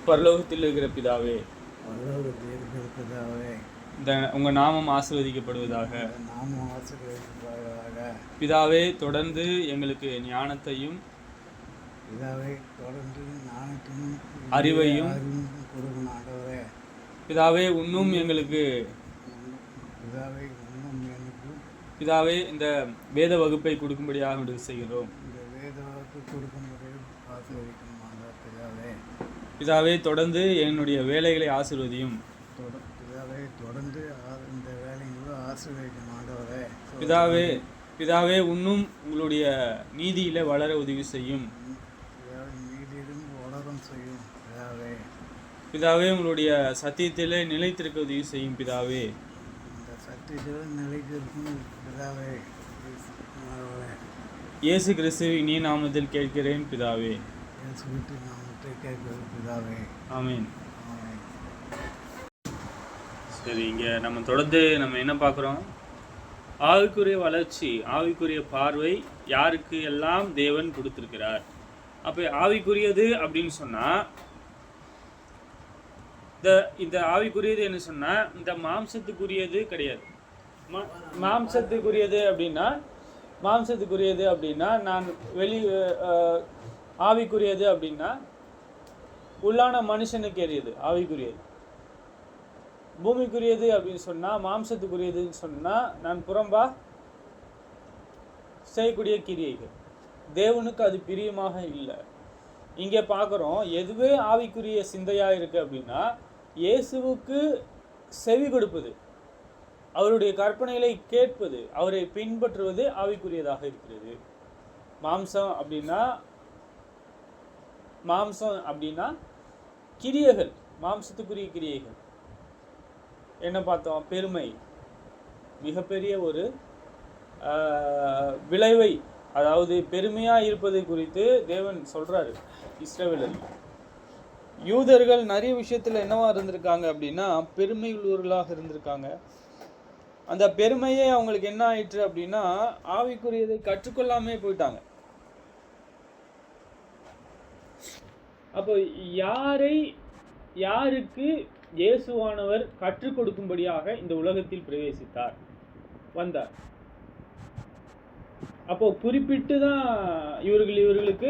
பரலோகத்தில் இருக்கிற பிதாவே, பரலோகத்தில் இருக்கிற பிதாவே, உங்க நாமம் ஆசீர்வதிக்கப்படுவதாக. நாமம் ஆசீர்வதிக்கப்படுவதாக. பிதாவே, தொடர்ந்து எங்களுக்கு ஞானத்தையும் பிதாவை தொடர்ந்து ஞானத்தையும் அறிவையும் கொடுக்கணும் ஆண்டவரே. பிதாவே, இன்னும் எங்களுக்கு பிதாவை இன்னும் எனக்கு பிதாவே இந்த வேத வகுப்பை கொடுக்கும்படியாக முடிவு செய்கிறோம். இந்த வேத வகுப்பு கொடுக்கும்படி ஆசீர்வதிக்கணும் பிதாவே. பிதாவே, தொடர்ந்து என்னுடைய வேலைகளை ஆசீர்வதியும். பிதாவை தொடர்ந்து இந்த வேலைகளும் ஆசீர்வதிக்கணும் ஆண்டவரே. பிதாவே, இன்னும் உங்களுடைய நீதியில வளர உதவி செய்யும். நீதியிலும் வளரும் செய்யும் பிதாவே. பிதாவே, உங்களுடைய சத்தியத்திலே நிலைத்திருக்க உதவி செய்யும் பிதாவே. இந்த சத்தியத்தில் நிலைத்திருக்கும் பிதாவே. இயேசு கிறிஸ்துவின் இனிய நாமத்தில் கேட்கிறேன் பிதாவே. இயேசு கிறிஸ்துவின் நாமத்தில் கேட்கிறேன் பிதாவே. ஆமென். சரி, இங்கே நம்ம தொடர்ந்து என்ன பார்க்குறோம்? ஆவிக்குரிய வளர்ச்சி, ஆவிக்குரிய பார்வை யாருக்கு எல்லாம் தேவன் கொடுத்துருக்கிறார். அப்போ ஆவிக்குரியது அப்படின்னு சொன்னால், இந்த ஆவிக்குரியது என்ன சொன்னால், இந்த மாம்சத்துக்குரியது கிடையாது. மாம்சத்துக்குரியது அப்படின்னா நான் ஆவிக்குரியது அப்படின்னா உள்ளான மனுஷனுக்கு எரியது ஆவிக்குரியது. பூமிக்குரியது அப்படின்னு சொன்னால், மாம்சத்துக்குரியதுன்னு சொன்னால் நான் புறம்பா செய்யக்கூடிய கிரியைகள். தேவனுக்கு அது பிரியமாக இல்லை. இங்கே பார்க்குறோம், எதுவே ஆவிக்குரிய சிந்தையாக இருக்குது அப்படின்னா இயேசுவுக்கு செவி கொடுப்பது, அவருடைய கற்பனைகளை கேட்பது, அவரை பின்பற்றுவது ஆவிக்குரியதாக இருக்கிறது. மாம்சம் அப்படின்னா கிரியைகள், மாம்சத்துக்குரிய கிரியைகள். என்ன பார்த்தோம்? பெருமை, மிகப்பெரிய ஒரு விளைவை, அதாவது பெருமையாக இருப்பது குறித்து தேவன் சொல்கிறாரு இஸ்ரவேலர்கள். யூதர்கள் நிறைய விஷயத்தில் என்னவா இருந்திருக்காங்க அப்படின்னா பெருமை உள்ளவர்களாக இருந்திருக்காங்க. அந்த பெருமையே அவங்களுக்கு என்ன ஆயிற்று அப்படின்னா ஆவிக்குரியதை கற்றுக்கொள்ளாமே போயிட்டாங்க. அப்போ யாருக்கு இயேசுவானவர் கற்றுக் கொடுக்கும்படியாக இந்த உலகத்தில் பிரவேசித்தார், வந்தார். அப்போ குறிப்பிட்டு தான் இவர்களுக்கு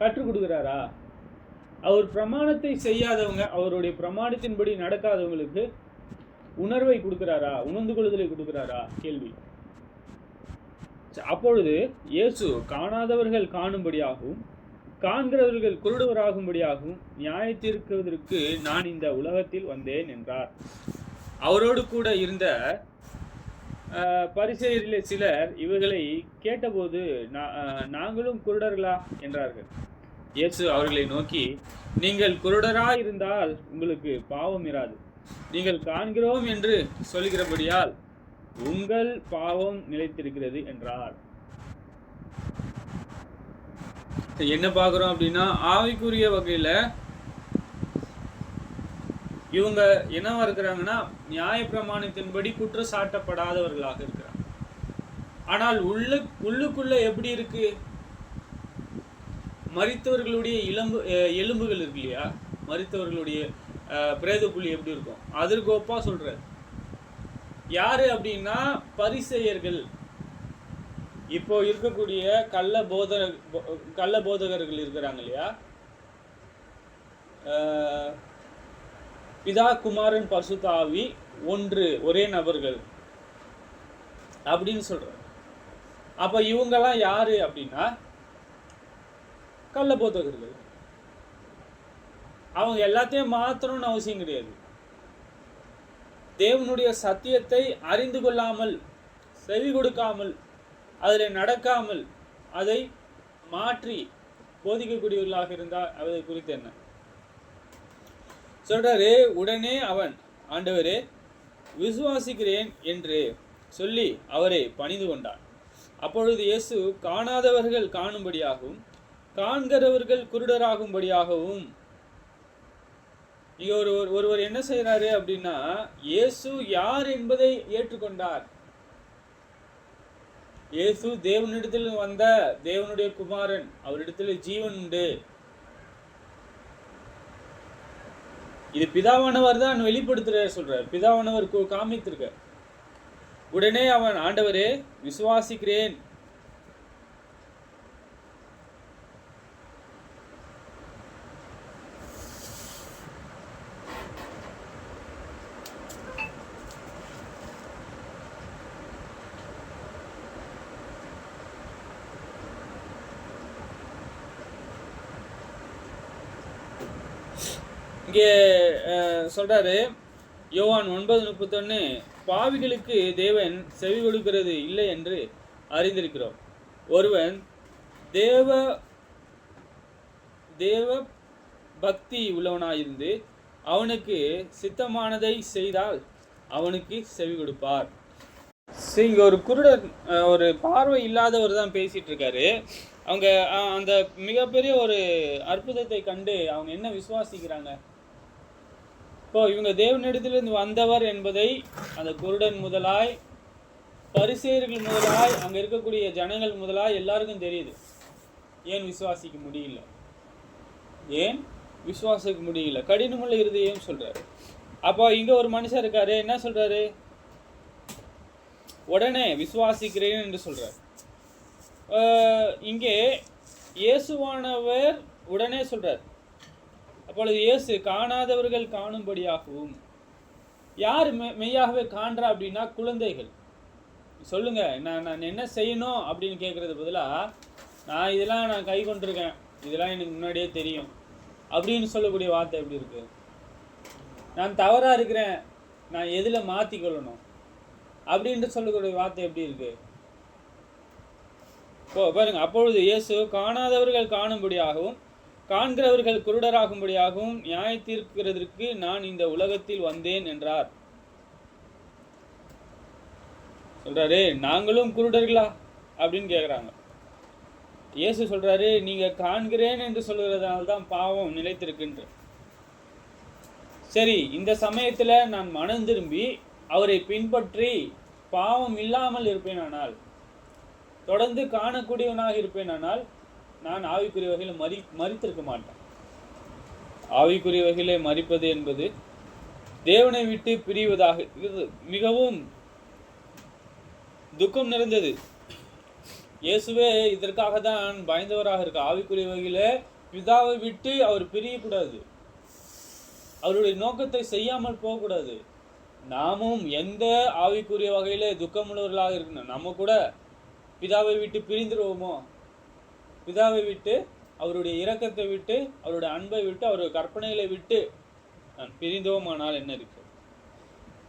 கற்றுக் கொடுக்கிறாரா? அவர் பிரமாணத்தை செய்யாதவங்க, அவருடைய பிரமாணத்தின்படி நடக்காதவங்களுக்கு உணர்வை கொடுக்கிறாரா, உணர்ந்து கொள்ளுதலை கொடுக்கிறாரா? கேள்வி. அப்பொழுது இயேசு காணாதவர்கள் காணும்படியாகவும் காண்கிறவர்கள் குருடவராகும்படியாகவும் நியாயத்தீர்க்குவதற்கு நான் இந்த உலகத்தில் வந்தேன் என்றார். அவரோடு கூட இருந்த பரிசேயரிலே சிலர் இவர்களை கேட்டபோது நாங்களும் குருடர்களா என்றார்கள். இயேசு அவர்களை நோக்கி, நீங்கள் குருடரா இருந்தால் உங்களுக்கு பாவம் இராது. நீங்கள் காண்கிறோம் என்று சொல்கிறபடியால் உங்கள் பாவம் நிலைத்திருக்கிறது என்றார். என்ன பார்க்குறோம் அப்படின்னா ஆவிக்குரிய வகையில் இவங்க என்னவா இருக்கிறாங்கன்னா நியாய பிரமாணத்தின்படி குற்றம் சாட்டப்படாதவர்களாக இருக்கிறாங்க. ஆனால் உள்ளுக்குள்ள எப்படி இருக்கு? மரித்தவர்களுடைய எலும்புகள் இருக்கு இல்லையா, மரித்தவர்களுடைய பிரேத புலி எப்படி இருக்கும், அதற்கு ஒப்பா சொல்றாரு. யாரு அப்படின்னா பரிசேயர்கள். இப்போ இருக்கக்கூடிய கள்ள போதகர்கள் இருக்கிறாங்க இல்லையா, பிதா குமாரன் பரிசுத்த ஆவி ஒரே நபர்கள் அப்படின்னு சொல்றாரு. அப்ப இவங்கெல்லாம் யாரு அப்படின்னா கள்ள போதகர்கள். அவங்க எல்லாத்தையும் மாத்தணும்னு அவசியம் கிடையாது. தேவனுடைய சத்தியத்தை அறிந்து கொள்ளாமல், செவி கொடுக்காமல், அதில் நடக்காமல், அதை மாற்றி போதிக்கக்கூடியவர்களாக இருந்தால் அதை குறித்து என்ன சொல்றாரு? உடனே அவன், ஆண்டவரே விசுவாசிக்கிறேன் என்று சொல்லி அவரை பணிந்து கொண்டான். அப்பொழுது இயேசு காணாதவர்கள் காணும்படியாகவும் காண்கிறவர்கள் குருடராகும்படியாகவும். இங்க ஒருவர் என்ன செய்யறாரு அப்படின்னா இயேசு யார் என்பதை ஏற்றுக்கொண்டார். இயேசு தேவனிடத்தில் வந்த தேவனுடைய குமாரன், அவரிடத்தில் ஜீவன் உண்டு, இது பிதாவானவர் தான் வெளிப்படுத்துற சொல்றார், பிதாவானவர் காமித்திருக்க. உடனே அவன், ஆண்டவரே விசுவாசிக்கிறேன், இங்கே சொல்றாரு யோவான் 9:31, பாவிகளுக்கு தேவன் செவி கொடுக்கிறது இல்லை என்று அறிந்திருக்கிறோம். ஒருவன் தேவ தேவ பக்தி உள்ளவனாயிருந்து அவனுக்கு சித்தமானதை செய்தால் அவனுக்கு செவி கொடுப்பார். இங்கே ஒரு குருடர், ஒரு பார்வை இல்லாதவர் தான் பேசிட்டு இருக்காரு. அவங்க அந்த மிகப்பெரிய ஒரு அற்புதத்தை கண்டு அவங்க என்ன விசுவாசிக்கிறாங்க? இப்போ இவங்க தேவனிடத்திலிருந்து வந்தவர் என்பதை அந்த குருடன் முதலாய், பரிசேயர்கள் முதலாய், அங்க இருக்கக்கூடிய ஜனங்கள் முதலாய் எல்லாருக்கும் தெரியுது. ஏன் விசுவாசிக்க முடியல? ஏன் விசுவாசிக்க முடியல? கடினமுள்ள இருதயம் சொல்றாரு. அப்போ இங்க ஒரு மனுஷன் இருக்காரு, என்ன சொல்றாரு? உடனே விசுவாசிக்கிறேன் என்று சொல்றாரு. இங்கே இயேசுவானவர் உடனே சொல்றார். அப்பொழுது இயேசு காணாதவர்கள் காணும்படியாகவும், யார் மெய்யாகவே காண்றா அப்படின்னா குழந்தைகள். சொல்லுங்க, நான் என்ன செய்யணும் அப்படின்னு கேட்கறது பதிலாக, நான் கை கொண்டிருக்கேன், இதெல்லாம் எனக்கு முன்னாடியே தெரியும் அப்படின்னு சொல்லக்கூடிய வார்த்தை எப்படி இருக்கு? நான் தவறா இருக்கிறேன், நான் எதுல மாத்திக்கொள்ளணும் அப்படின்ட்டு சொல்லக்கூடிய வார்த்தை எப்படி இருக்கு? பாருங்க, அப்பொழுது இயேசு காணாதவர்கள் காணும்படியாகவும் காண்கிறவர்கள் குருடராகும்படியாகவும் நியாய தீர்க்கிறதற்கு நான் இந்த உலகத்தில் வந்தேன் என்றார். சொல்றாரு, நாங்களும் குருடர்களா அப்படின்னு கேட்குறாங்க. இயேசு சொல்றாரு, நீங்க காண்கிறேன் என்று சொல்கிறதுனால தான் பாவம் நிலைத்திருக்கின்ற. சரி, இந்த சமயத்துல நான் மனம் திரும்பி அவரை பின்பற்றி பாவம் இல்லாமல் இருப்பேனானால், தொடர்ந்து காணக்கூடியவனாக இருப்பேனானால், நான் ஆவிக்குரிய வகையில் மறித்திருக்க மாட்டேன். ஆவிக்குரிய வகையிலே மறிப்பது என்பது தேவனை விட்டு பிரிவதாக மிகவும் துக்கம் நிறைந்தது. இயேசுவே இதற்காக தான் பயந்தவராக இருக்க. ஆவிக்குரிய வகையில பிதாவை விட்டு அவர் பிரியக்கூடாது, அவருடைய நோக்கத்தை செய்யாமல் போகக்கூடாது. நாமும் எந்த ஆவிக்குரிய வகையில துக்கமுள்ளவர்களாக இருக்கணும். நம்ம கூட பிதாவை விட்டு பிரிந்துருவோமோ? பிதாவை விட்டு, அவருடைய இரக்கத்தை விட்டு, அவருடைய அன்பை விட்டு, அவருடைய கற்பனைகளை விட்டு நான் பிரிந்தோமானால் என்ன இருக்கு?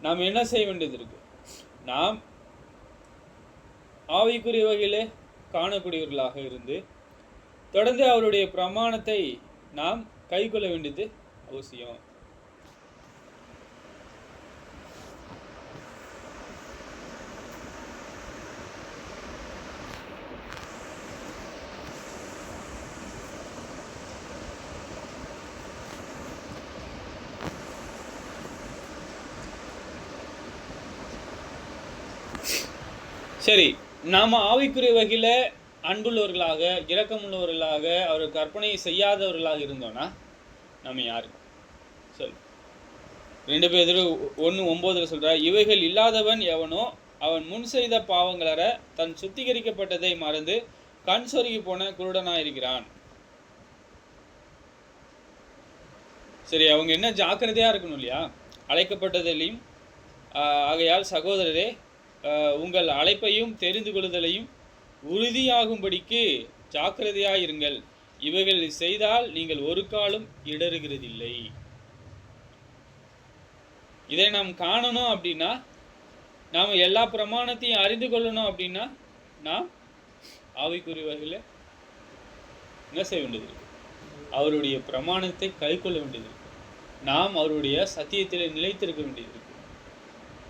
நாம் என்ன செய்ய வேண்டியது இருக்கு? நாம் ஆவிக்குரிய வகையிலே காணக்கூடியவர்களாக இருந்து தொடர்ந்து அவருடைய பிரமாணத்தை நாம் கை கொள்ள வேண்டியது அவசியம். சரி, நாம் ஆவிக்குரிய வகையில் அன்புள்ளவர்களாக, இரக்கமுள்ளவர்களாக, அவர் கற்பனையை செய்யாதவர்களாக இருந்தோன்னா நம்ம யாரு? சொல். 2 பேதுரு 1:9 சொல்கிறார், இவைகள் இல்லாதவன் எவனோ அவன் முன் செய்த பாவங்களற தன் சுத்திகரிக்கப்பட்டதை மறந்து கண் சொருகி போன குருடனாயிருக்கிறான். சரி, அவங்க என்ன ஜாக்கிரதையாக இருக்கணும் இல்லையா? அழைக்கப்பட்டதிலையும். ஆகையால் சகோதரரே, உங்கள் அழைப்பையும் தெரிந்து கொள்ளுதலையும் உறுதியாகும்படிக்கு ஜாக்கிரதையாயிருங்கள். இவைகள் செய்தால் நீங்கள் ஒரு காலம் இடறுகிறதில்லை. இதை நாம் காணணும் அப்படின்னா, நாம் எல்லா பிரமாணத்தையும் அறிந்து கொள்ளணும் அப்படின்னா, நாம் ஆவிக்குரிய வகையில் என்ன செய்ய வேண்டியது இருக்கு? அவருடைய பிரமாணத்தை கை கொள்ள வேண்டியது இருக்கு. நாம் அவருடைய சத்தியத்தில் நிலைத்திருக்க வேண்டியது இருக்கு.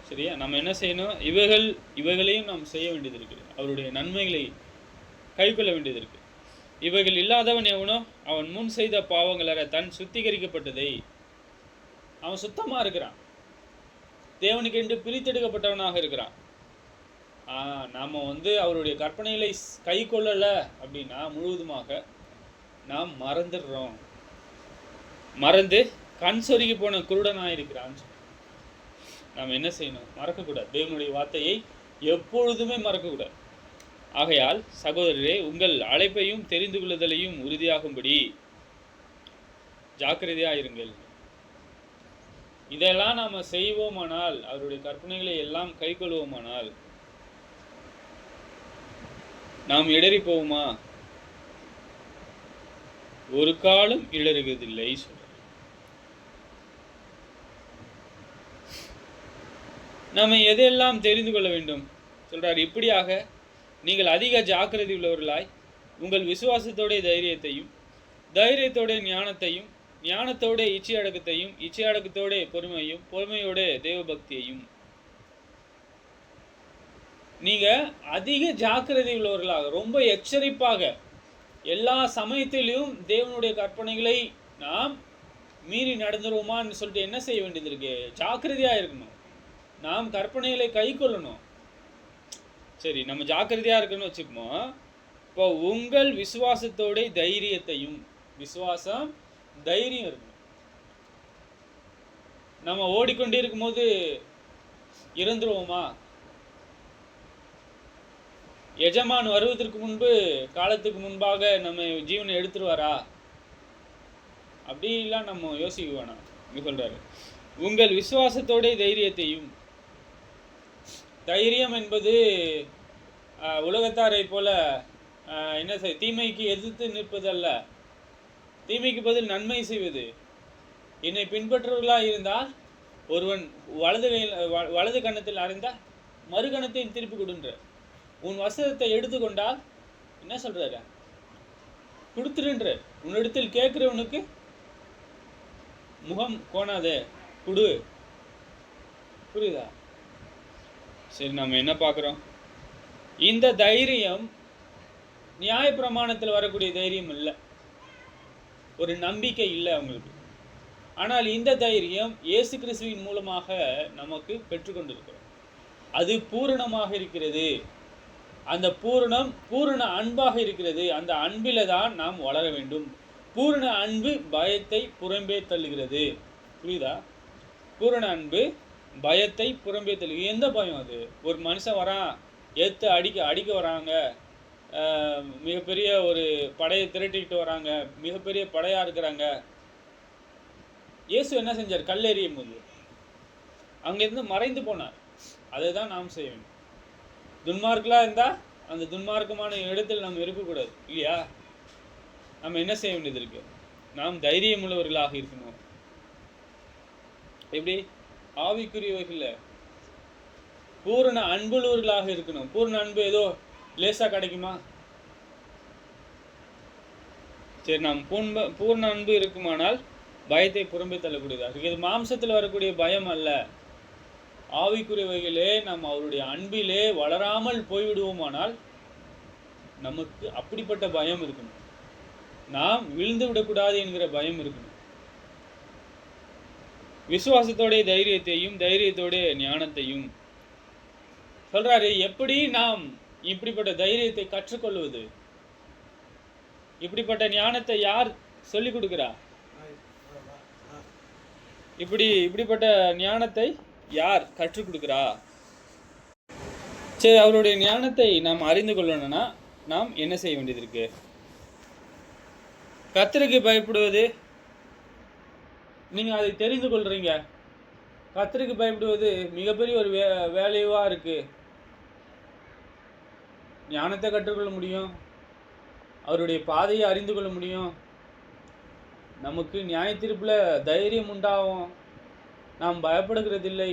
சரியா? நம்ம என்ன செய்யணும்? இவைகளையும் நாம் செய்ய வேண்டியது இருக்குது. அவருடைய நன்மைகளை கை கொள்ள வேண்டியது இருக்கு. இவைகள் இல்லாதவன் எவனோ அவன் முன் செய்த பாவங்களற தன் சுத்திகரிக்கப்பட்டதை, அவன் சுத்தமாக இருக்கிறான், தேவனுக்கு என்று பிரித்தெடுக்கப்பட்டவனாக இருக்கிறான். நாம் அவருடைய கற்பனைகளை கை கொள்ளலை அப்படின்னா முழுவதுமாக நாம் மறந்துடுறோம். மறந்து கண் சொருகி போன குருடனாக இருக்கிறான். நாம் என்ன செய்யணும்? மறக்கக்கூடாது. தேவனுடைய வார்த்தையை எப்பொழுதுமே மறக்கக்கூடாது. ஆகையால் சகோதரரே, உங்கள் அழைப்பையும் தெரிந்து கொள்ளுதலையும் உறுதியாகும்படி ஜாக்கிரதையாயிருங்கள். இதெல்லாம் நாம் செய்வோமானால், அவருடைய கற்பனைகளை எல்லாம் கை கொள்வோமானால் நாம் இடறி போவோமா? ஒரு காலம் இடறுவதில்லை சொல்ற. நாம் எதையெல்லாம் தெரிந்து கொள்ள வேண்டும் சொல்றார். இப்படியாக நீங்கள் அதிக ஜாக்கிரதை உள்ளவர்களாய் உங்கள் விசுவாசத்தோட தைரியத்தையும், தைரியத்தோட ஞானத்தையும், ஞானத்தோட இச்சை அடக்கத்தையும், இச்சை அடக்கத்தோட பொறுமையும், பொறுமையோட தேவ பக்தியையும், நீங்க அதிக ஜாக்கிரதை உள்ளவர்களாக, ரொம்ப எச்சரிப்பாக, எல்லா சமயத்திலும் தேவனுடைய கற்பனைகளை நாம் மீறி நடந்துருவோமான்னு சொல்லிட்டு என்ன செய்ய வேண்டியது இருக்கு? ஜாக்கிரதையா இருக்கணும். நாம் கற்பனைகளை கை கொள்ளணும். சரி, நம்ம ஜாக்கிரதையா இருக்கணும்னு வச்சுப்போம். இப்போ உங்கள் விசுவாசத்தோட தைரியத்தையும், விசுவாசம் தைரியம் இருக்கணும். நம்ம ஓடிக்கொண்டே இருக்கும்போது இறந்துருவோமா? எஜமான் வருவதற்கு முன்பு, காலத்துக்கு முன்பாக நம்ம ஜீவனை எடுத்துருவாரா? அப்படிலாம் நம்ம யோசிக்க வேணாம். இங்க சொல்றாரு, உங்கள் விசுவாசத்தோட தைரியத்தையும். தைரியம் என்பது உலகத்தாரை போல என்ன செய்ய, தீமைக்கு எதிர்த்து நிற்பதல்ல, தீமைக்கு பதில் நன்மை செய்வது. என்னை பின்பற்றுவர்களாக இருந்தால் ஒருவன் வலது கன்னத்தில் அறிந்தால் மறு கன்னத்தையும் திருப்பி கொடுன்ற. உன் வசனத்தை எடுத்துக்கொண்டால் என்ன சொல்றாரு? கொடுத்துருன்ற. உன்னிடத்தில் கேட்கிறவனுக்கு முகம் கோணாதே, குடு. புரியுதா? சரி, நம்ம என்ன பார்க்குறோம்? இந்த தைரியம் நியாயப்பிரமாணத்தில் வரக்கூடிய தைரியம் இல்லை, ஒரு நம்பிக்கை இல்லை அவங்களுக்கு. ஆனால் இந்த தைரியம் இயேசு கிறிஸ்துவின் மூலமாக நமக்கு பெற்றுக்கொண்டிருக்கிறோம். அது பூரணமாக இருக்கிறது. அந்த பூரணம் பூரண அன்பாக இருக்கிறது. அந்த அன்பில தான் நாம் வளர வேண்டும். பூரண அன்பு பயத்தை புறம்பே தள்ளுகிறது. புரியுதா? பூரண அன்பு பயத்தை புறம்பே தள்ளுகிறது. எந்த பயம் அது? ஒரு மனுஷன் வரான், ஏற்று அடிக்க வராங்க, மிகப்பெரிய ஒரு படையை திரட்டிக்கிட்டு வராங்க, மிகப்பெரிய படையாக இருக்கிறாங்க. இயேசு என்ன செஞ்சார்? கல்லெறியும் போது அங்கேருந்து மறைந்து போனார். அதை தான் நாம் செய்ய வேண்டும். துன்மார்க்கெலாம் இருந்தால் அந்த துன்மார்க்கமான இடத்தில் நம்ம இருக்கக்கூடாது, இல்லையா? நம்ம என்ன செய்ய வேண்டியது இருக்கு? நாம் தைரியம் உள்ளவர்களாக இருக்கணும். எப்படி? ஆவிக்குரியவர்கள் பூரண அன்புள்ளவர்களாக இருக்கணும். பூரண அன்பு ஏதோ லேசா கிடைக்குமா? சரி, நாம் பூர்ண அன்பு இருக்குமானால் பயத்தை புறம்பே தள்ளக்கூடியதாக. இது மாம்சத்தில் வரக்கூடிய பயம் அல்ல. ஆவிக்குரியவைகளே நாம் அவருடைய அன்பிலே வளராமல் போய்விடுவோமானால் நமக்கு அப்படிப்பட்ட பயம் இருக்கணும். நாம் விழுந்து விடக்கூடாது என்கிற பயம் இருக்கணும். விசுவாசத்தோட தைரியத்தையும், தைரியத்தோட ஞானத்தையும் சொல்றாரு. எப்படி நாம் இப்படிப்பட்ட தைரியத்தை கற்றுக்கொள்வது? இப்படிப்பட்ட ஞானத்தை யார் சொல்லிக் கொடுக்கிறா? இப்படிப்பட்ட ஞானத்தை யார் கற்றுக் கொடுக்கிறா? சரி, அவருடைய ஞானத்தை நாம் அறிந்து கொள்ளணும்னா நாம் என்ன செய்ய வேண்டியது இருக்கு? கர்த்தருக்கு பயப்படுவது. நீங்க அதை தெரிந்து கொள்றீங்க. கர்த்தருக்கு பயப்படுவது மிகப்பெரிய ஒரு வேலையா இருக்கு. ஞானத்தை கற்றுக்கொள்ள முடியும், அவருடைய பாதையை அறிந்து கொள்ள முடியும், நமக்கு நியாய தீர்ப்புல தைரியம் உண்டாகும், நாம் பயப்படுகிறதில்லை,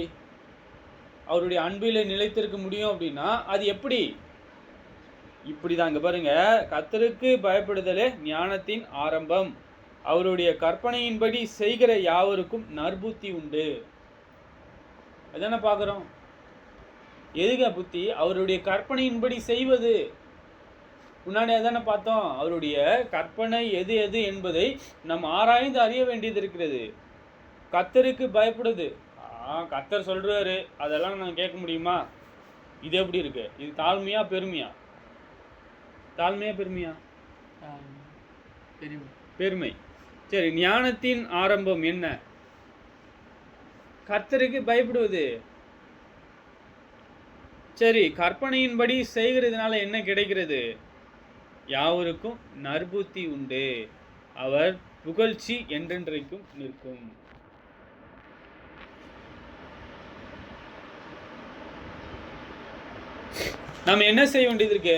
அவருடைய அன்பிலே நிலைத்திருக்க முடியும். அப்படின்னா அது எப்படி? இப்படிதாங்க பாருங்க. கர்த்தருக்கு பயப்படுதலே ஞானத்தின் ஆரம்பம். அவருடைய கற்பனையின்படி செய்கிற யாவருக்கும் நற்புத்தி உண்டு. அதான பார்க்குறோம். எதுக புத்தி? அவருடைய கற்பனையின்படி செய்வது. முன்னாடி அதான பார்த்தோம். அவருடைய கற்பனை எது எது என்பதை நாம் ஆராய்ந்து அறிய வேண்டியது இருக்கிறது. கர்த்தருக்கு பயப்படுது. கர்த்தர் சொல்றாரு, அதெல்லாம் நான் கேட்க முடியுமா? இது எப்படி இருக்கு? இது தாழ்மையா பெருமையா? தாழ்மையா பெருமையா? பெருமை. சரி, ஞானத்தின் ஆரம்பம் என்ன? கர்த்தருக்கு பயப்படுவது. சரி, கற்பனையின்படி செய்கிறதுனால என்ன கிடைக்கிறது? யாவருக்கும் நற்புத்தி உண்டு, அவர் புகழ்ச்சி என்றென்றைக்கும் நிற்கும். நம்ம என்ன செய்ய வேண்டியது இருக்கு?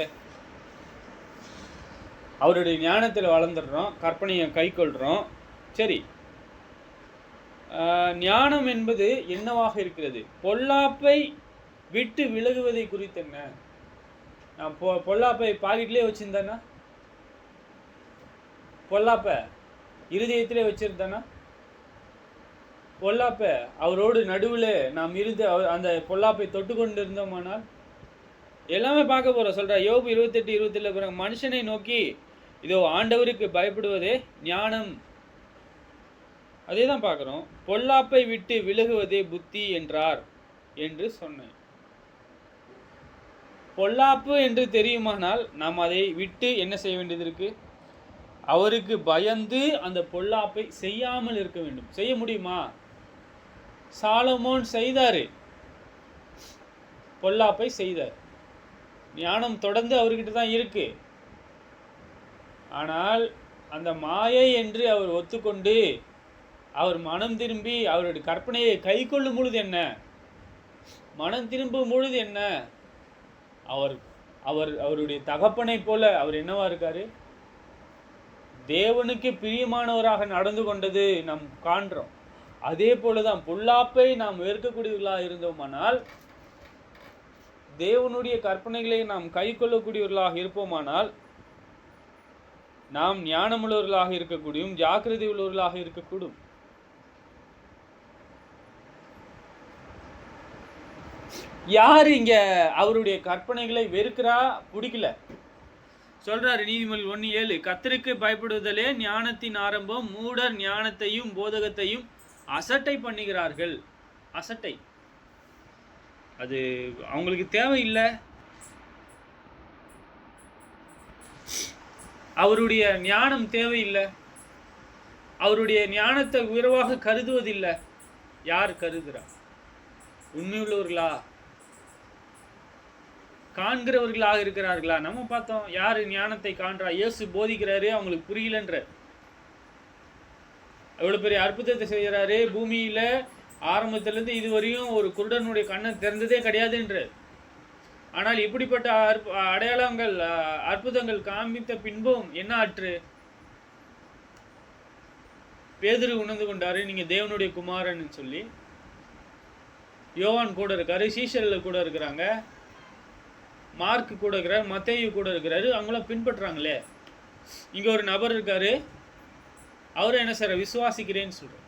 அவருடைய ஞானத்தில் வளர்ந்துடுறோம், கற்பனையை கை கொள்றோம். சரி, ஞானம் என்பது என்னவாக இருக்கிறது? பொல்லாப்பை விட்டு விலகுவதை குறித்து என்ன? நான் பொல்லாப்பை பாக்கெட்லேயே வச்சிருந்தேன்னா, பொல்லாப்ப இருதயத்திலே வச்சிருந்தேன்னா, பொல்லாப்ப அவரோடு நடுவில் நாம் இருந்து அந்த பொல்லாப்பை தொட்டு கொண்டு இருந்தோமானால் எல்லாமே பார்க்க போகிறோம். சொல்கிற யோபு 28:27 பிறகு மனுஷனை நோக்கி இதோ ஆண்டவருக்கு பயப்படுவதே ஞானம். அதே தான் பார்க்குறோம். பொல்லாப்பை விட்டு விலகுவதே புத்தி என்றார் என்று சொன்னேன். பொல்லாப்பு என்று தெரியுமானால் நாம் அதை விட்டு என்ன செய்ய வேண்டியது இருக்கு? அவருக்கு பயந்து அந்த பொல்லாப்பை செய்யாமல் இருக்க வேண்டும். செய்ய முடியுமா? சாலமோன் செய்தாரு, பொல்லாப்பை செய்தார். ஞானம் தொடர்ந்து அவர்கிட்ட தான் இருக்கு. ஆனால் அந்த மாயை என்று அவர் ஒத்துக்கொண்டு அவர் மனம் திரும்பி அவருடைய கற்பனையை கை கொள்ளும் பொழுது என்ன? மனம் திரும்பும் பொழுது என்ன? அவருடைய தகப்பனை போல அவர் என்னவா இருக்காரு? தேவனுக்கு பிரியமானவராக நடந்து கொண்டது நாம் காண்றோம். அதே போலதான் பொல்லாப்பை நாம் வெறுக்கக்கூடியவர்களாக இருந்தோமானால், தேவனுடைய கற்பனைகளை நாம் கை கொள்ளக்கூடியவர்களாக இருப்போமானால், நாம் ஞானமுள்ளவர்களாக இருக்கக்கூடியும் ஜாக்கிரதை உள்ளவர்களாக இருக்கக்கூடும். யார் இங்க அவருடைய கற்பனைகளை வெறுக்கிறா, பிடிக்கல? சொல்றாரு நீதிமொழிகள் 1:7, கர்த்தருக்கு பயப்படுவதிலே ஞானத்தின் ஆரம்பம், மூடர் ஞானத்தையும் போதகத்தையும் அசட்டை பண்ணுகிறார்கள். அசட்டை, அது அவங்களுக்கு தேவையில்லை. அவருடைய ஞானம் தேவையில்லை. அவருடைய ஞானத்தை உயர்வாக கருதுவதில்லை. யார் கருதுறா? உண்மையுள்ளவர்களா, காண்கிறவர்களாக இருக்கிறார்களா? நம்ம பார்த்தோம், யார் ஞானத்தை காண்றா? இயேசு போதிக்கிறாரு, அவங்களுக்கு புரியலன்ற. எவ்வளவு பெரிய அற்புதத்தை செய்கிறாரு. பூமியில ஆரம்பத்திலிருந்து இதுவரையும் ஒரு குருடனுடைய கண்ணை திறந்ததே கிடையாதுன்ற. ஆனால் இப்படிப்பட்ட அடையாளங்கள் அற்புதங்கள் காண்பித்த பின்பும் என்ன ஆற்று? பேதுரு உணர்ந்து கொண்டாரு, நீங்க தேவனுடைய குமாரன் சொல்லி. யோவான் கூட இருக்காரு, சீஷர்கள் கூட இருக்கிறாங்க, மார்க் கூட இருக்கிறார், மத்தேயு கூட இருக்கிறாரு. அவங்களாம் பின்பற்றுறாங்களே. இங்க ஒரு நபர் இருக்காரு, அவரும் என்ன சார் விசுவாசிக்கிறேன்னு சொல்றாரு.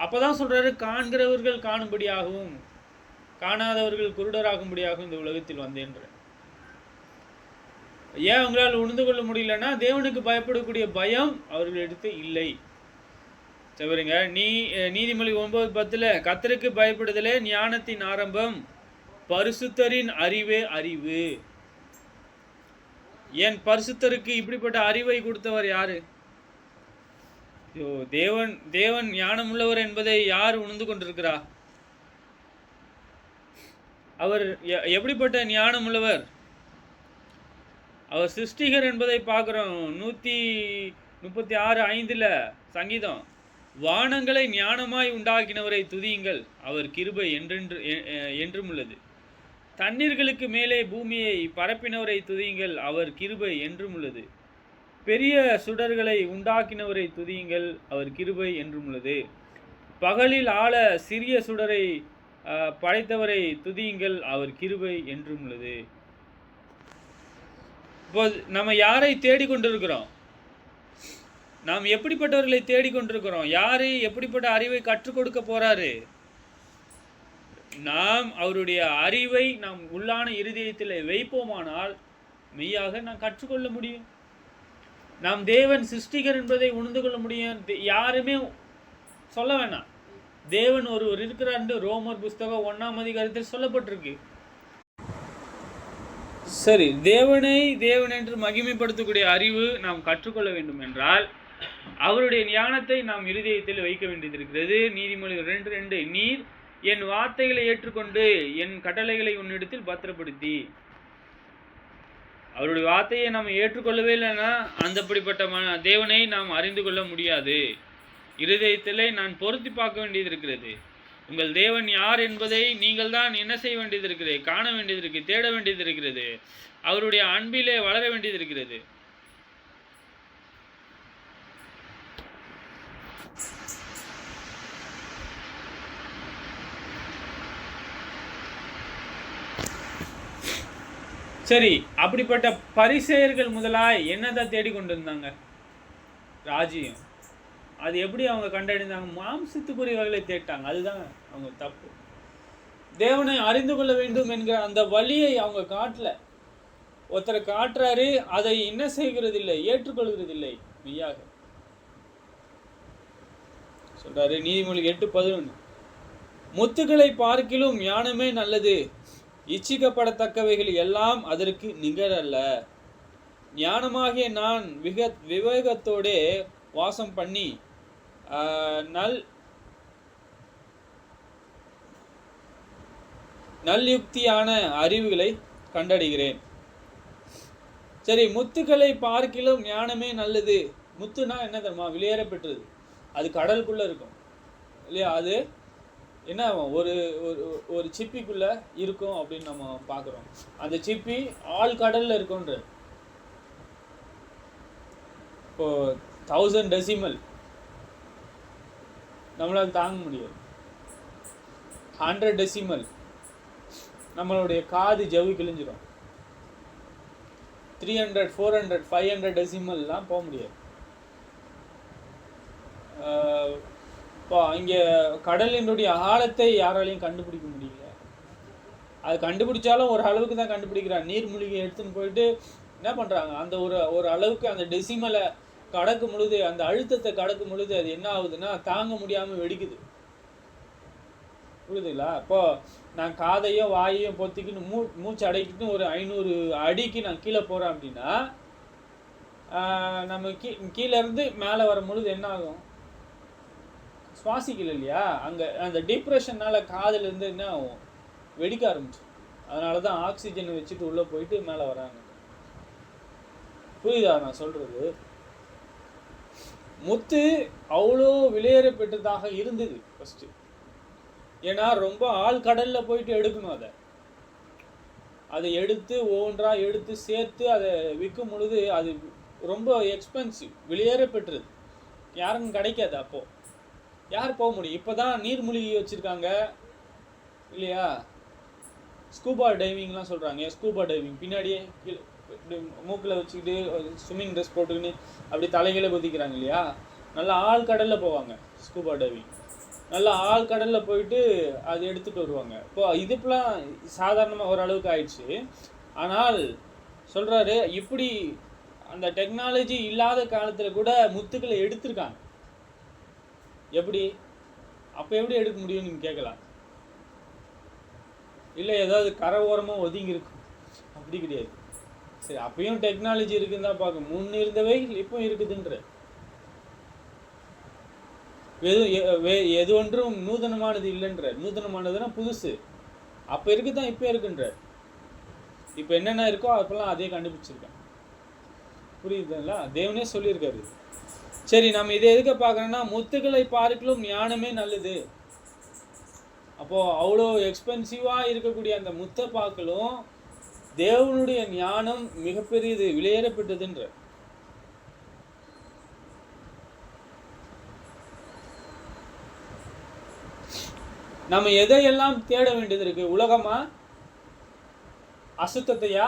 அப்பதான் சொல்றாரு, காண்கிறவர்கள் காணும்படியாகவும் காணாதவர்கள் குருடராகும்படியாகவும் இந்த உலகத்தில் வந்தேன்ற. ஏன் உங்களால் உணர்ந்து கொள்ள முடியலன்னா, தேவனுக்கு பயப்படக்கூடிய பயம் அவர்களிடத்து இல்லை. சரிங்க, நீதிமொழி 9:10 கர்த்தருக்கு பயப்படுதலே ஞானத்தின் ஆரம்பம், பரிசுத்தரின் அறிவே அறிவு. ஏன் பரிசுத்தருக்கு இப்படிப்பட்ட அறிவை கொடுத்தவர் யாரு? தேவன் ஞானம் உள்ளவர் என்பதை யார் உணர்ந்து கொண்டிருக்கிறா? அவர் எப்படிப்பட்ட ஞானம் உள்ளவர்? அவர் சிருஷ்டிகர் என்பதை பார்க்கிறோம். 136:5 சங்கீதம், வானங்களை ஞானமாய் உண்டாக்கினவரை துதியுங்கள், அவர் கிருபை என்றும் உள்ளது. தண்ணீர்களுக்கு மேலே பூமியை பரப்பினவரை துதியுங்கள், அவர் கிருபை என்றும் உள்ளது. பெரிய சுடர்களை உண்டாக்கினவரை துதியுங்கள், அவர் கிருபை என்றும் உள்ளது. பகலில் ஆள சிறிய சுடரை படைத்தவரை துதியுங்கள், அவர் கிருபை என்றும் உள்ளது. இப்போ நம்ம யாரை தேடிக்கொண்டிருக்கிறோம்? நாம் எப்படிப்பட்டவர்களை தேடிக்கொண்டிருக்கிறோம்? யாரை எப்படிப்பட்ட அறிவை கற்றுக் கொடுக்க போறாரு? நாம் அவருடைய அறிவை நாம் உள்ளான இருதயத்தில் வைப்போமானால் மெய்யாக நாம் கற்றுக்கொள்ள முடியும். நாம் தேவன் சிருஷ்டிகர் என்பதை உணர்ந்து கொள்ள முடியும். யாருமே சொல்ல வேணாம், தேவன் ஒருவர் இருக்கிறார் என்று ரோமர் புஸ்தகம் 1ஆம் அதிகாரத்தில் சொல்லப்பட்டிருக்கு. சரி, தேவனை தேவன் என்று மகிமைப்படுத்தக்கூடிய அறிவு நாம் கற்றுக்கொள்ள வேண்டும் என்றால் அவருடைய ஞானத்தை நாம் இருதயத்தில் வைக்க வேண்டியது இருக்கிறது. நீதிமொழிகள் 2:2, நீர் என் வார்த்தைகளை ஏற்றுக்கொண்டு என் கட்டளைகளை உன்னிடத்தில் பத்திரப்படுத்தி. அவருடைய வார்த்தையை நாம் ஏற்றுக்கொள்ளவே இல்லைன்னா அந்தப்படிப்பட்ட தேவனை நாம் அறிந்து கொள்ள முடியாது. இருதயத்திலே நான் பொருத்தி பார்க்க வேண்டியது இருக்கிறது. உங்கள் தேவன் யார் என்பதை நீங்கள் தான் என்ன செய்ய வேண்டியது இருக்கிறது, காண வேண்டியது இருக்கிறது, தேட வேண்டியது இருக்கிறது, அவருடைய அன்பிலே வளர வேண்டியது இருக்கிறது. சரி, அப்படிப்பட்ட பரிசேயர்கள் முதலாய் என்னதான் தேடிக்கொண்டிருந்தாங்க? ராஜ்யம். அது எப்படி அவங்க கண்டறிந்தாங்க? மாம்சத்துக்குரிய வகைகளை தேட்டாங்க. அதுதான் அவங்க தப்பு. தேவனை அறிந்து கொள்ள வேண்டும் என்கிற அந்த வழியை அவங்க காட்டல. ஒருத்தரை காட்டுறாரு, அதை என்ன செய்கிறது இல்லை, ஏற்றுக்கொள்கிறது இல்லை. மெய்யாக சொல்றாரு நீதிமொழி 8:11, முத்துக்களை பார்க்கிலும் ஞானமே நல்லது, இச்சிக்கப்படத்தக்கவைகள் எல்லாம் அதற்கு நிகரல்ல. ஞானமாகிய நான் விவேகத்தோடே வாசம் பண்ணி நல்லுக்தியான அறிவுகளை கண்டடைகிறேன். சரி, முத்துக்களை பார்க்கிலும் ஞானமே நல்லது. முத்துனா என்ன தெரியுமா? வெளியேற பெற்றது. அது கடலுக்குள்ள இருக்கும் இல்லையா? அது என்ன ஒரு ஒரு சிப்பிக்குள்ள இருக்கும் அப்படின்னு நம்ம பார்க்குறோம். அந்த சிப்பி ஆழ்கடல்ல இருக்கும்ன்ற. இப்போ 1000 டெசிமல் நம்மளால் தாங்க முடியாது. 100 டெசிமல் நம்மளுடைய காது ஜவ்வு கிழிஞ்சிடும். 300, 400, 500 டெசிமல்லாம் போக முடியாது. இப்போ இங்கே கடலினுடைய ஆழத்தை யாராலையும் கண்டுபிடிக்க முடியல. அது கண்டுபிடிச்சாலும் ஒரு அளவுக்கு தான் கண்டுபிடிக்கிறாங்க. நீர்மூழ்கி எடுத்துன்னு போயிட்டு என்ன பண்ணுறாங்க, அந்த ஒரு அளவுக்கு அந்த டெசிமலை கடக்கும் பொழுது, அந்த அழுத்தத்தை கடக்கும் பொழுது அது என்ன ஆகுதுன்னா தாங்க முடியாமல் வெடிக்குது. புரியுதுங்களா? இப்போ நான் காதையும் வாயையும் பொத்திக்கின்னு மூச்சு அடைக்கிட்டு ஒரு 500 அடிக்கு நான் கீழே போகிறேன் அப்படின்னா நம்ம கீழே இருந்து மேலே வரும் பொழுது என்ன ஆகும்? சுவாசிக்கல இல்லையா? அங்கே அந்த டிப்ரெஷன்னால காதில் இருந்து என்ன ஆகும்? வெடிக்க ஆரம்பிச்சு. அதனால தான் ஆக்சிஜனை வச்சுட்டு உள்ளே போயிட்டு மேலே வராங்க. புரியுதா நான் சொல்கிறது? முத்து அவ்வளோ விலையேற பெற்றதாக இருந்தது ஃபஸ்ட்டு. ஏன்னா ரொம்ப ஆழ்கடலில் போயிட்டு எடுக்கணும். அதை எடுத்து ஒவ்வொன்றாக எடுத்து சேர்த்து அதை விற்கும் பொழுது அது ரொம்ப எக்ஸ்பென்சிவ், வெளியேற பெற்றது. யாருக்கும் கிடைக்காது. அப்போது யார் போக முடியும்? இப்போ தான் நீர்மூழ்கி வச்சுருக்காங்க இல்லையா? ஸ்கூபா டைவிங்லாம் சொல்கிறாங்க. ஸ்கூபா டைவிங் பின்னாடியே மூக்கில் வச்சுக்கிட்டு ஸ்விம்மிங் ட்ரெஸ் போட்டுக்கின்னு அப்படி தலைகளை குதிக்கிறாங்க இல்லையா? நல்லா ஆழ்கடலில் போவாங்க. ஸ்கூபா டைவிங் நல்லா ஆழ்கடலில் போயிட்டு அது எடுத்துகிட்டு வருவாங்க. இப்போ இதுப்பெல்லாம் சாதாரணமாக ஓரளவுக்கு ஆயிடுச்சு. ஆனால் சொல்கிறாரு, இப்படி அந்த டெக்னாலஜி இல்லாத காலத்தில் கூட முத்துக்களை எடுத்திருக்காங்க. எப்படி? அப்போ எப்படி எடுக்க முடியும்னு நீங்கள் கேட்கலாம். இல்லை ஏதாவது கரை ஓரமாக ஒதுங்கி இருக்கும், அப்படி கிடையாது. சரி, அப்பயும் டெக்னாலஜி இருக்குன்னு தான் பார்க்க. முன் இருந்தவை இப்போ இருக்குதுன்ற. எது ஒன்றும் நூதனமானது இல்லைன்ற. நூதனமானதுன்னா புதுசு. அப்போ இருக்குதான் இப்போ இருக்குன்ற. இப்போ என்னென்ன இருக்கோ அப்பெல்லாம் அதே கண்டுபிடிச்சிருக்கேன். புரியுதுங்களா? தேவனே சொல்லியிருக்காரு. சரி, நம்ம இதை எதுக்க பார்க்குறோன்னா, முத்துக்களை பார்க்கலும் ஞானமே நல்லது. அப்போது அவ்வளோ எக்ஸ்பென்சிவாக இருக்கக்கூடிய அந்த முத்தை பார்க்கலும் தேவனுடைய ஞானம் மிகப்பெரியது, விலையேறப்பட்டதுன்ற. நம்ம எதையெல்லாம் தேட வேண்டியது இருக்கு? உலகமா, அசுத்தத்தையா?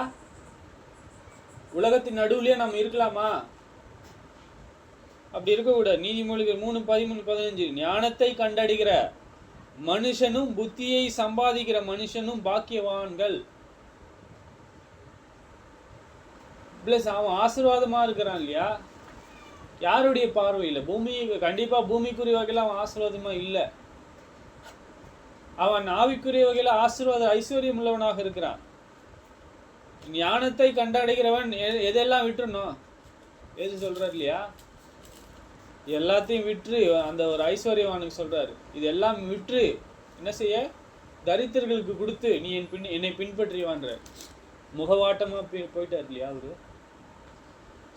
உலகத்தின் நடுவுலயே நம்ம இருக்கலாமா? அப்படி இருக்கக்கூடாது. நீதிமொழிகள் 3:13-15, ஞானத்தை கண்டடிகிற மனுஷனும் புத்தியை சம்பாதிக்கிற மனுஷனும் பாக்கியவான்கள். பிளஸ் அவன் ஆசீர்வாதமா இருக்கிறான் இல்லையா? யாருடைய பார்வையில்? பூமி, கண்டிப்பா பூமிக்குரிய வகையில் அவன் ஆசீர்வாதமா இல்லை. அவன் ஆவிக்குரிய வகையில் ஆசீர்வாத ஐஸ்வர்யம் உள்ளவனாக இருக்கிறான். ஞானத்தை கண்டடைகிறவன் எதெல்லாம் விட்டுறணும்? எது சொல்றாரு இல்லையா? எல்லாத்தையும் விற்று அந்த ஒரு ஐஸ்வர்யவானுக்கு சொல்றாரு, இதெல்லாம் விற்று என்ன செய்ய? தரித்திரர்களுக்கு கொடுத்து நீ என்னை பின்பற்றிவான்ற முகவாட்டமா போயிட்டார் இல்லையா அவரு.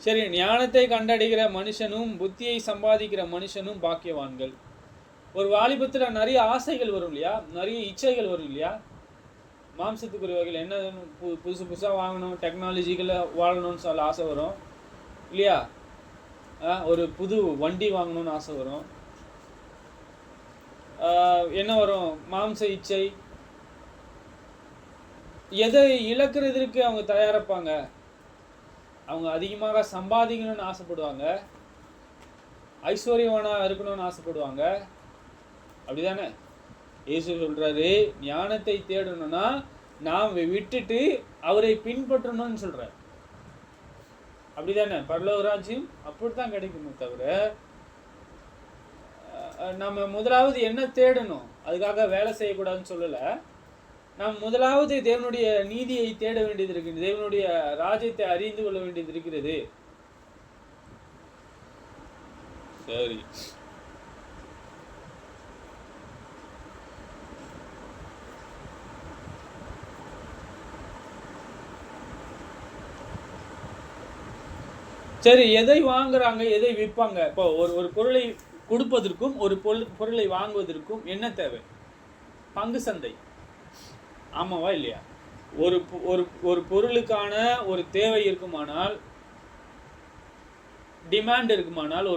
சரி, ஞானத்தை கண்டடைகிற மனுஷனும் புத்தியை சம்பாதிக்கிற மனுஷனும் பாக்கியவான்கள். ஒரு வாலிபத்துல நிறைய ஆசைகள் வரும் இல்லையா, நிறைய இச்சைகள் வரும் இல்லையா, மாம்சத்துக்குரிய வகையில் என்ன புதுசு புதுசாக வாங்கணும், டெக்னாலஜிகளை வாழணும்னு சொல்ல ஆசை வரும் இல்லையா, ஒரு புது வண்டி வாங்கணும்னு ஆசை வரும். என்ன வரும்? மாம்ச இச்சை. எதை இழக்கிறதுக்கு அவங்க தயாரிப்பாங்க? அவங்க அதிகமாக சம்பாதிக்கணும்னு ஆசைப்படுவாங்க, ஐஸ்வர்யவானா இருக்கணும்னு ஆசைப்படுவாங்க. அப்படிதானே? இயேசு சொல்றாரு, ஞானத்தை தேடணும்னா நாம் விட்டுட்டு அவரை பின்பற்றணும்னு சொல்றாரு. அப்படிதானே? பரலோக ராஜ்யம் அப்படித்தான் கிடைக்குமே தவிர நம்ம முதலாவது என்ன தேடணும், அதுக்காக வேலை செய்யக்கூடாதுன்னு சொல்லல. நாம் முதலாவது தேவனுடைய நீதியை தேட வேண்டியது இருக்கிறது, தேவனுடைய ராஜ்யத்தை அறிந்து கொள்ள வேண்டியது இருக்கிறது. சரி, சரி, எதை வாங்குறாங்க, எதை விற்பாங்க? இப்போ ஒரு பொருளை கொடுப்பதற்கும் ஒரு பொருளை வாங்குவதற்கும் என்ன தேவை? பங்கு சந்தை. ஆமாவா இல்லையா? ஒரு பொருளுக்கான ஒரு தேவை இருக்குமானால், டிமாண்ட் இருக்குமானால்,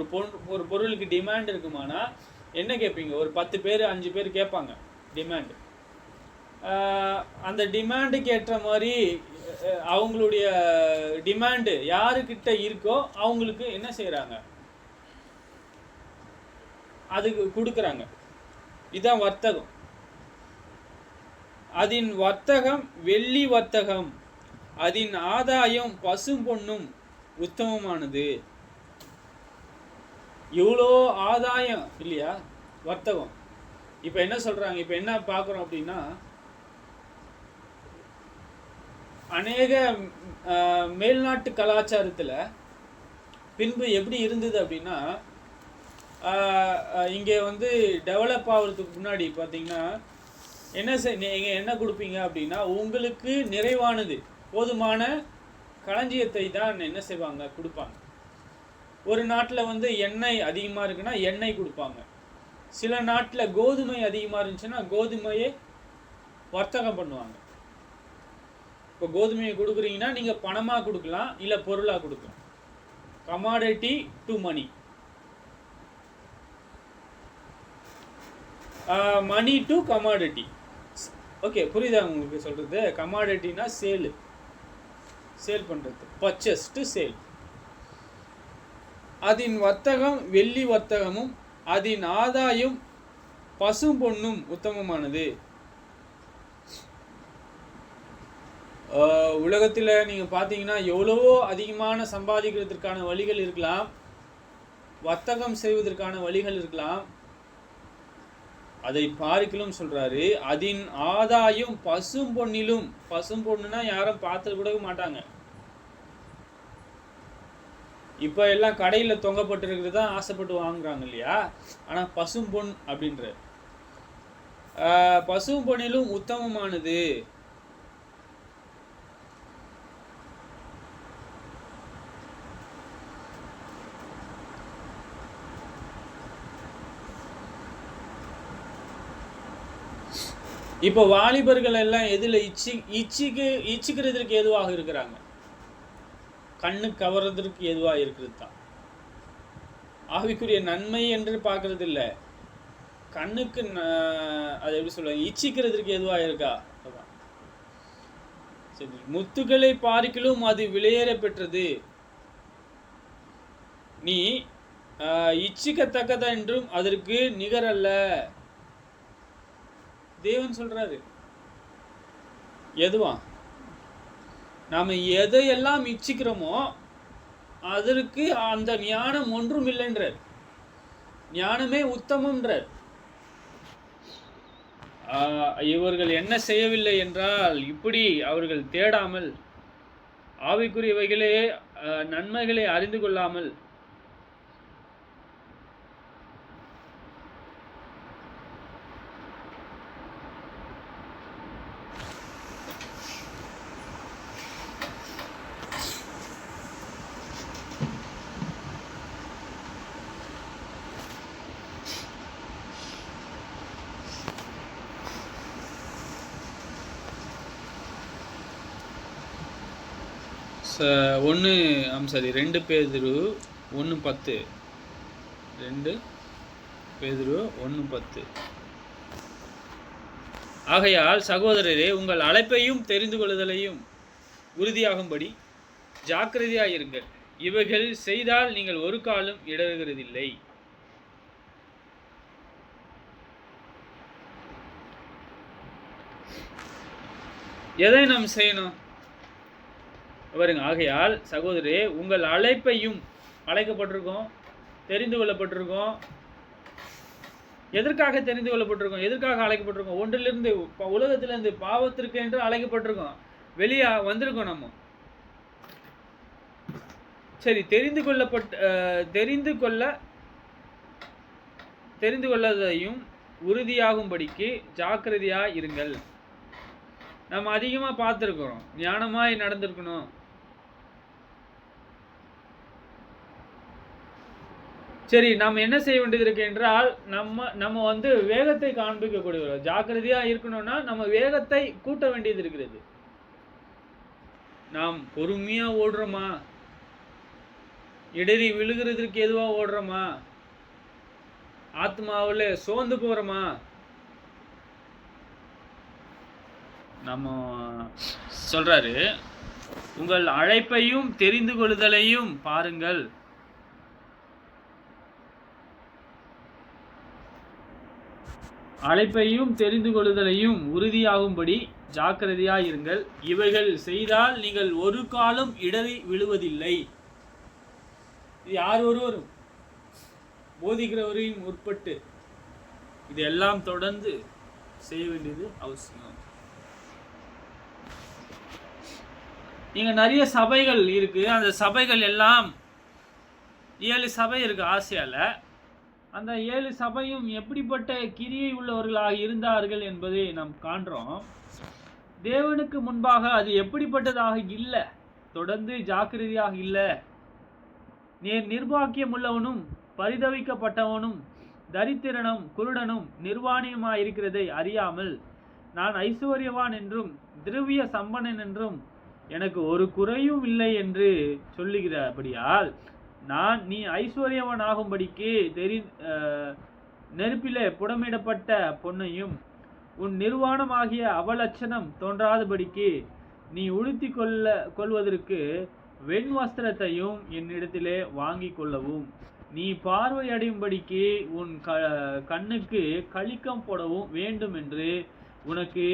ஒரு பொருளுக்கு டிமாண்ட் இருக்குமானா என்ன கேட்பீங்க? ஒரு 10 பேர் 5 பேர் கேட்பாங்க டிமாண்ட். அந்த டிமாண்டுக்கு ஏற்ற மாதிரி அவங்களுடைய டிமாண்டு யாருக்கிட்ட இருக்கோ அவங்களுக்கு என்ன செய்கிறாங்க, அதுக்கு கொடுக்குறாங்க. இதுதான் வர்த்தகம். அதன் வர்த்தகம் வெள்ளி வர்த்தகம், அதன் ஆதாயம் பசும் பொன்னும் உத்தமமானது. இவ்வளோ ஆதாயம் இல்லையா வர்த்தகம். இப்போ என்ன சொல்றாங்க, இப்போ என்ன பார்க்குறோம் அப்படின்னா, அநேக மேல்நாட்டு கலாச்சாரத்தில் பின்பு எப்படி இருந்தது அப்படின்னா, இங்கே டெவலப் ஆகிறதுக்கு முன்னாடி பார்த்தீங்கன்னா நீங்கள் என்ன கொடுப்பீங்க அப்படின்னா, உங்களுக்கு நிறைவானது போதுமான களஞ்சியத்தை தான் என்ன செய்வாங்க, கொடுப்பாங்க. ஒரு நாட்டில் எண்ணெய் அதிகமாக இருக்குன்னா எண்ணெய் கொடுப்பாங்க. சில நாட்டில் கோதுமை அதிகமாக இருந்துச்சுன்னா கோதுமையை வர்த்தகம் பண்ணுவாங்க. இப்போ கோதுமையை கொடுக்குறீங்கன்னா நீங்கள் பணமாக கொடுக்கலாம், இல்லை பொருளாக கொடுக்கலாம். Commodity to money, money to commodity. Okay, புரியுதா உங்களுக்கு சொல்கிறது? கமாடிட்டினா சேல் பண்ணுறது, பர்ச்சேஸ் டு சேல். அதன் வர்த்தகம் வெள்ளி வர்த்தகமும் அதன் ஆதாயம் பசும் பொன்னும் உத்தமமானது. உலகத்தில் நீங்கள் பார்த்தீங்கன்னா எவ்வளவோ அதிகமான சம்பாதிக்கிறதுக்கான வழிகள் இருக்கலாம், வர்த்தகம் செய்வதற்கான வழிகள் இருக்கலாம். அதை பார்க்கலும் சொல்றாரு, அதன் ஆதாயம் பசும் பொன்னிலும். பசும் பொண்ணுனா யாரும் பார்த்து கூட மாட்டாங்க. இப்போ எல்லாம் கடையில் தொங்கப்பட்டிருக்கிறது தான் ஆசைப்பட்டு வாங்குறாங்க இல்லையா. ஆனால் பசும் பொன் அப்படின்ற பசும் பொன்னிலும் உத்தமமானது. இப்போ வாலிபர்கள் எல்லாம் எதில் இச்சிக்கிறதுக்கு எதுவாக இருக்கிறாங்க? கண்ணு கவர்றதற்கு எதுவாக இருக்கிறது தான். ஆவிக்குரிய நன்மை என்று பார்க்கறது இல்லை, கண்ணுக்கு அது எப்படி சொல்லுவாங்க, இச்சிக்கிறதுக்கு எதுவாக இருக்கா? அதான். சரி, முத்துக்களை பார்க்கிலும் அது விலையேற பெற்றது. நீ இச்சிக்கத்தக்கதா என்றும் அதற்கு நிகரல்ல. தேவன் சொல்றாரு. எதுவா நாம எதையெல்லாம் இச்சிக்கிறோமோ அதற்கு அந்த ஞானம் ஒன்றும் இல்லைன்றார். ஞானமே உத்தமம்ன்றார். இவர்கள் என்ன செய்யவில்லை என்றால், இப்படி அவர்கள் தேடாமல், ஆவிக்குரியவைகளே நன்மைகளை அறிந்து கொள்ளாமல், 2 பேதுரு 1:10. 2 பேதுரு 1:10. ஆகையால் சகோதரரே, உங்கள் அழைப்பையும் தெரிந்து கொள்ளுதலையும் உறுதியாகும்படி ஜாக்கிரதையாயிருங்கள். இவைகள் செய்தால் நீங்கள் ஒரு காலம் இடறுகிறதில்லை. எதை நாம் செய்யணும் பாருங்க. ஆகையால் சகோதரரே, உங்கள் அழைப்பையும், அழைக்கப்பட்டிருக்கோம், தெரிந்து கொள்ளப்பட்டிருக்கோம். எதற்காக தெரிந்து கொள்ளப்பட்டிருக்கோம், எதற்காக அழைக்கப்பட்டிருக்கோம்? ஒன்றிலிருந்து, உலகத்திலிருந்து பாவத்திற்கு என்று அழைக்கப்பட்டிருக்கோம், வெளியே வந்திருக்கோம் நம்ம. சரி, தெரிந்து கொள்ளதையும் உறுதியாகும்படிக்கு ஜாக்கிரதையா இருங்கள். நம்ம அதிகமாக பார்த்துருக்கிறோம், ஞானமாய் நடந்திருக்கணும். சரி, நாம் என்ன செய்ய வேண்டியது இருக்கு என்றால், நம்ம வேகத்தை காண்பிக்கக்கூடிய, ஜாக்கிரதையா இருக்கணும்னா நம்ம வேகத்தை கூட்ட வேண்டியது இருக்கிறது. நாம் பொறுமையா ஓடுறோமா, இடறி விழுகிறதுக்கு எதுவா ஓடுறோமா, ஆத்மாவில் சோர்ந்து போறோமா? நம்ம சொல்றாரு, உங்கள் அழைப்பையும் தெரிந்து கொள்ளுதலையும் பாருங்கள். அழைப்பையும் தெரிந்து கொள்ளுதலையும் உறுதியாகும்படி ஜாக்கிரதையாயிருங்கள். இவைகள் செய்தால் நீங்கள் ஒரு காலம் இடறி விழுவதில்லை. இது யார் ஒருவரும், போதிக்கிறவரையும் உட்பட்டு இதெல்லாம் தொடர்ந்து செய்ய வேண்டியது அவசியம். இங்க நிறைய சபைகள் இருக்கு. அந்த சபைகள் எல்லாம் 7 சபை இருக்கு ஆசியால. அந்த 7 சபையும் எப்படிப்பட்ட கிரியை உள்ளவர்களாக இருந்தார்கள் என்பதை நாம் காண்றோம். தேவனுக்கு முன்பாக அது எப்படிப்பட்டதாக இல்லை, தொடர்ந்து ஜாக்கிரதையாக இல்லை. நிர்பாக்கியம் உள்ளவனும் பரிதவிக்கப்பட்டவனும் தரித்திரனும் குருடனும் நிர்வாணியமாயிருக்கிறதை அறியாமல், நான் ஐஸ்வர்யவான் என்றும் திரவிய சம்பனன் என்றும் எனக்கு ஒரு குறையும் இல்லை என்று சொல்லுகிறபடியால், நீ ஐஸ்வர்யவான் ஆகும்படிக்கு நெருப்பிலே புடமிடப்பட்ட பொன்னையும் உன் நிர்வாணமாகிய அவலட்சணம் தோன்றாதபடிக்கு நீ உடுத்தி கொள்வதற்கு வெண் வஸ்திரத்தையும் என்னிடத்திலே வாங்கி கொள்ளவும், நீ பார்வையடையும்படிக்கு உன் கண்ணுக்கு களிக்கம் போடவும் வேண்டும் என்று உனக்கு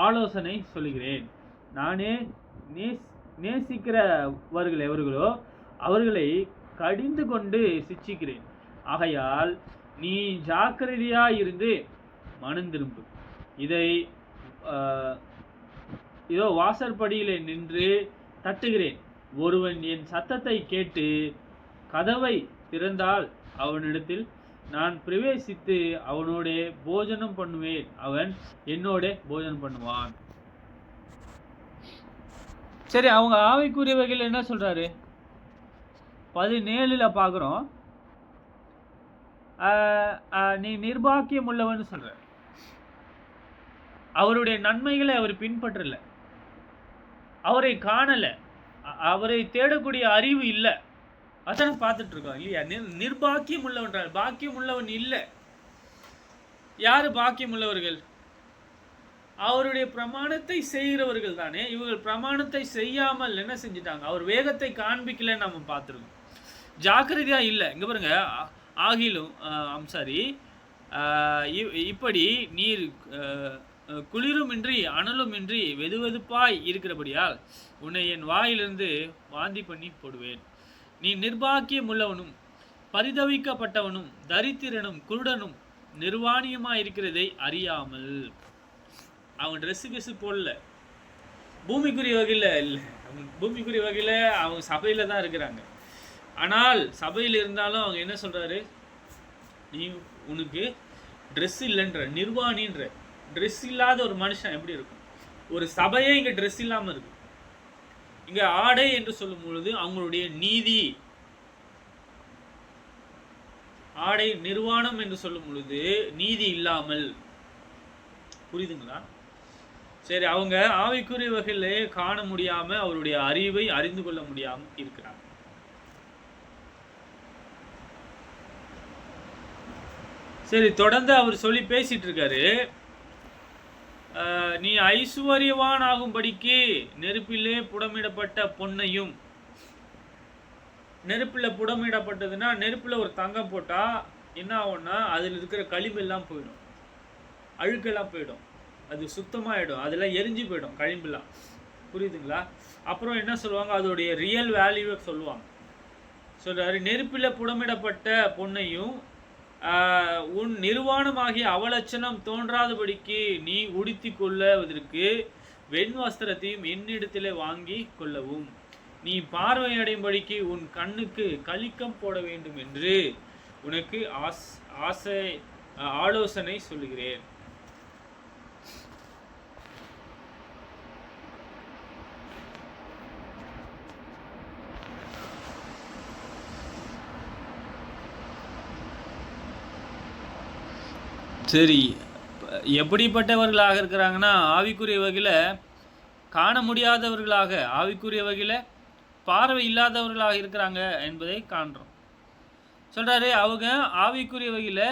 ஆலோசனை சொல்கிறேன். நானே நேசிக்கிறவர்கள் எவர்களோ அவர்களை கடிந்து கொண்டு சிட்சிக்கிறேன். ஆகையால் நீ ஜாக்கிரதையாயிருந்து மனம் திரும்பு. இதோ வாசற்படியிலே நின்று தட்டுகிறேன். ஒருவன் என் சத்தத்தை கேட்டு கதவை திறந்தால் அவனிடத்தில் நான் பிரவேசித்து அவனோட போஜனம் பண்ணுவேன், அவன் என்னோட போஜனம் பண்ணுவான். சரி, அவங்க ஆவிக்குரியவைகள் என்ன சொல்றாரு? 17 பார்க்குறோம். நீ நிர்பாக்கியம் உள்ளவன் சொல்ற. அவருடைய நன்மைகளை அவர் பின்பற்றல, அவரை காணல, அவரை தேடக்கூடிய அறிவு இல்லை. அதான் பார்த்துட்டு இருக்கோம் இல்லையா? நிர்பாக்கியம் உள்ளவன், பாக்கியம் உள்ளவன் இல்லை. யாரு பாக்கியம் உள்ளவர்கள்? அவருடைய பிரமாணத்தை செய்கிறவர்கள் தானே. இவர்கள் பிரமாணத்தை செய்யாமல் என்ன செஞ்சிட்டாங்க? அவர் வேகத்தை காண்பிக்கல. நம்ம பார்த்துருக்கோம். ஜாக்கிரதையா இல்லை. இங்க பாருங்க, ஆகிலும் இப்படி நீர் குளிருமின்றி அனலுமின்றி வெதுவெதுப்பாய் இருக்கிறபடியால் உன்னை என் வாயிலிருந்து வாந்தி பண்ணி போடுவேன். நீ நிர்பாக்கியம் உள்ளவனும் பரிதவிக்கப்பட்டவனும் தரித்திரனும் குருடனும் நிர்வாணியமாக இருக்கிறதை அறியாமல். அவன் ட்ரெஸ்ஸு போடல, பூமிக்குரிய வகையில் இல்லை. பூமிக்குரிய வகையில் அவங்க சபையில் தான் இருக்கிறாங்க. ஆனால் சபையில் இருந்தாலும் அவங்க என்ன சொல்கிறாரு? உனக்கு ட்ரெஸ் இல்லைன்ற, நிர்வாணின்ற. ட்ரெஸ் இல்லாத ஒரு மனுஷன் எப்படி இருக்கும்? ஒரு சபையே இங்கே ட்ரெஸ் இல்லாமல் இருக்கு. இங்கே ஆடை என்று சொல்லும் பொழுது அவங்களுடைய நீதி, ஆடை நிர்வாணம் என்று சொல்லும் பொழுது நீதி இல்லாமல். புரியுதுங்களா? சரி, அவங்க ஆவிக்குரிய வகையிலே காண முடியாம அவருடைய அறிவை அறிந்து கொள்ள முடியாம இருக்கிறாங்க. சரி, தொடர்ந்து அவர் சொல்லி பேசிட்டு இருக்காரு. நீ ஐசுவரியவான் ஆகும்படிக்கு நெருப்பிலே புடமிடப்பட்ட பொன்னையும், நெருப்புல புடமிடப்பட்டதுன்னா நெருப்புல ஒரு தங்கம் போட்டா என்ன ஆகும்னா அதில் இருக்கிற களிம்பெல்லாம் போயிடும், அழுக்கெல்லாம் போயிடும், அது சுத்தமாயிடும், அதெல்லாம் எரிஞ்சு போயிடும் களிம்பெல்லாம். புரியுதுங்களா? அப்புறம் என்ன சொல்லுவாங்க, அதோடைய ரியல் வேல்யூவை சொல்லுவாங்க. சொல்றாரு, நெருப்பில் புடமிடப்பட்ட பொன்னையும் உன் நிர்வாணமாகிய அவலட்சணம் தோன்றாதபடிக்கு நீ உடுத்தி கொள்ளுவதற்கு வெண் வஸ்திரத்தையும் என்னிடத்திலே வாங்கி கொள்ளவும், நீ பார்வையடையும்படிக்கு உன் கண்ணுக்கு கலிக்கம் போட வேண்டும் என்று உனக்கு ஆலோசனை சொல்லுகிறேன். சரி, எப்படிப்பட்டவர்களாக இருக்கிறாங்கன்னா ஆவிக்குரிய வகையில் காண முடியாதவர்களாக, ஆவிக்குரிய வகையில் பார்வை இல்லாதவர்களாக இருக்கிறாங்க என்பதை காண்றோம். சொல்றாரு, அவங்க ஆவிக்குரிய வகையில்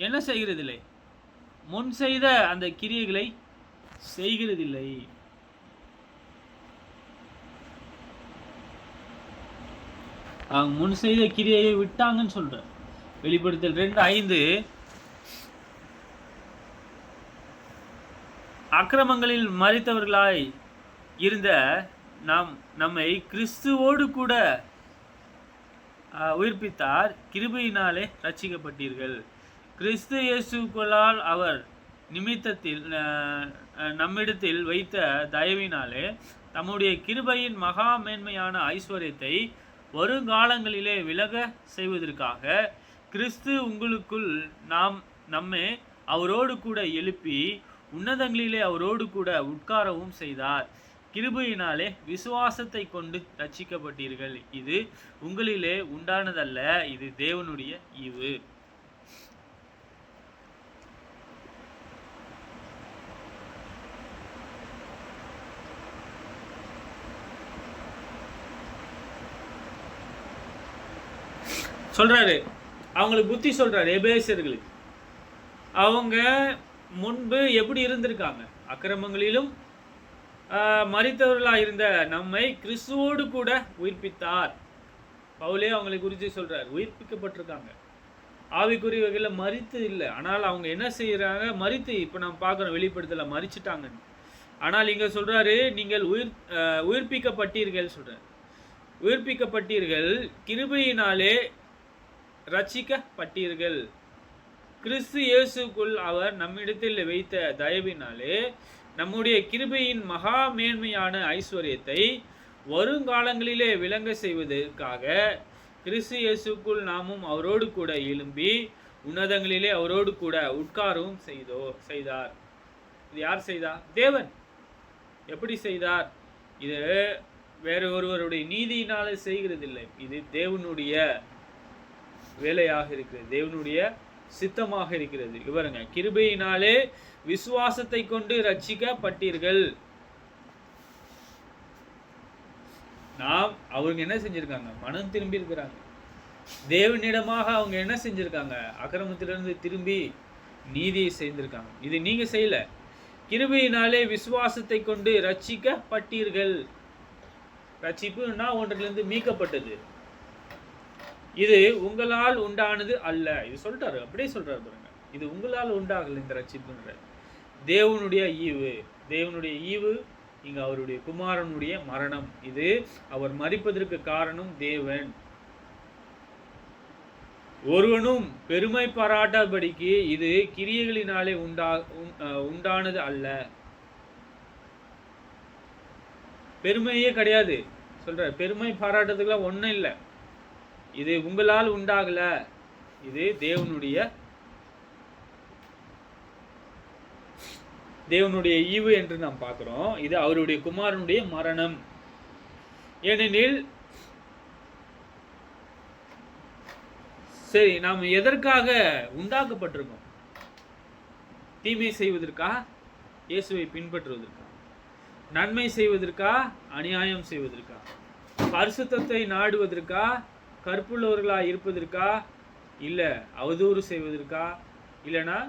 என்ன செய்கிறதில்லை, முன் செய்த அந்த கிரியைகளை செய்கிறதில்லை. அவங்க முன் செய்த கிரியையை விட்டாங்கன்னு சொல்ற. வெளிப்படுத்தல் 2:5, அக்கிரமங்களில் மரித்தவர்களாய் இருந்த நம்மை கிறிஸ்துவோடு கூட உயிர்ப்பித்தார், கிருபையினாலே ரட்சிக்கப்பட்டீர்கள். கிறிஸ்து இயேசுக்களால் அவர் நிமித்தத்தில் நம்மிடத்தில் வைத்த தயவினாலே தம்முடைய கிருபையின் மகா மேன்மையான ஐஸ்வர்யத்தை வருங்காலங்களிலே விலக செய்வதற்காக கிறிஸ்து உங்களுக்குள் நம்மை அவரோடு கூட எழுப்பி உன்னதங்களிலே அவரோடு கூட உட்காரவும் செய்தார். கிருபையினாலே விசுவாசத்தை கொண்டு ரட்சிக்கப்பட்டீர்கள். இது உங்களிலே உண்டானதல்ல, இது தேவனுடைய ஈவு. சொல்றாரு, அவங்களுக்கு புத்தி சொல்றாரு. எபேசியர்களுக்கு அவங்க முன்பு எப்படி இருந்திருக்காங்க, அக்கிரமங்களிலும் மரித்தவர்களாக இருந்த நம்மை கிறிஸ்துவோடு கூட உயிர்ப்பித்தார். பவுலே அவங்களை குறித்து சொல்றார், உயிர்ப்பிக்கப்பட்டிருக்காங்க. ஆவிக்குரிய வகையில் மரித்து இல்லை, ஆனால் அவங்க என்ன செய்யறாங்க, மரித்து. இப்போ நம்ம பார்க்குறோம் வெளிப்படுத்தல மரிச்சிட்டாங்க. ஆனால் இங்கே சொல்றாரு, நீங்கள் உயிர்ப்பிக்கப்பட்டீர்கள் சொல்றாரு. உயிர்ப்பிக்கப்பட்டீர்கள், கிருபையினாலே ரட்சிக்கப்பட்டீர்கள். கிறிஸ்து இயேசுக்குள் அவர் நம்மிடத்தில் வைத்த தயவினாலே நம்முடைய கிருபையின் மகா மேன்மையான ஐஸ்வர்யத்தை வருங்காலங்களிலே விளங்க செய்வதற்காக கிறிஸ்து இயேசுக்குள் நாமும் அவரோடு கூட எழும்பி உன்னதங்களிலே அவரோடு கூட உட்காரவும் செய்தார். இது யார் செய்தார்? தேவன். எப்படி செய்தார்? இது வேறு ஒருவருடைய நீதியினாலே செய்கிறதில்லை, இது தேவனுடைய வேலையாக இருக்கிறது, தேவனுடைய சித்தமாக இருக்கிறது. இவருங்க, கிருபையினாலே விசுவாசத்தை கொண்டு ரட்சிக்கப்பட்டீர்கள். அவங்க என்ன செஞ்சிருக்காங்க? மனம் திரும்பி இருக்கிறாங்க. தேவனிடமாக அவங்க என்ன செஞ்சிருக்காங்க? அக்கிரமத்திலிருந்து திரும்பி நீதியை செய்திருக்காங்க. இது நீங்க செய்யல. கிருபையினாலே விசுவாசத்தை கொண்டு ரட்சிக்கப்பட்டீர்கள். ரட்சிப்புன்னா ஒன்றிலிருந்து மீட்கப்பட்டது. இது உங்களால் உண்டானது அல்ல. இது சொல்லிட்டாரு, அப்படியே சொல்றாரு பாருங்க. இது உங்களால் உண்டாகல இந்த ரட்சிப்புன்ற, தேவனுடைய ஈவு. தேவனுடைய ஈவு இங்க அவருடைய குமாரனுடைய மரணம். இது அவர் மரிப்பதற்கு காரணம் தேவன். ஒருவனும் பெருமை பாராட்டாதபடிக்கு இது கிரியைகளினாலே உண்டானது அல்ல. பெருமையே கிடையாது சொல்ற. பெருமை பாராட்டுறதுக்குலாம் ஒன்றும் இல்லை. இது உங்களால் உண்டாகல, இது தேவனுடைய ஈவு என்று நாம் பார்க்கிறோம். இது அவருடைய குமாரனுடைய மரணம். ஏனெனில் சரி, நாம் எதற்காக உண்டாக்கப்பட்டிருக்கோம்? தீமை செய்வதற்கா? இயேசுவை பின்பற்றுவதற்கா? நன்மை செய்வதற்கா, அநியாயம் செய்வதற்கா? பரிசுத்தத்தை நாடுவதற்கா, கற்புள்ளவர்களா இருப்பதற்கா, இல்ல அவதூறு செய்வதற்கா, இல்லைன்னா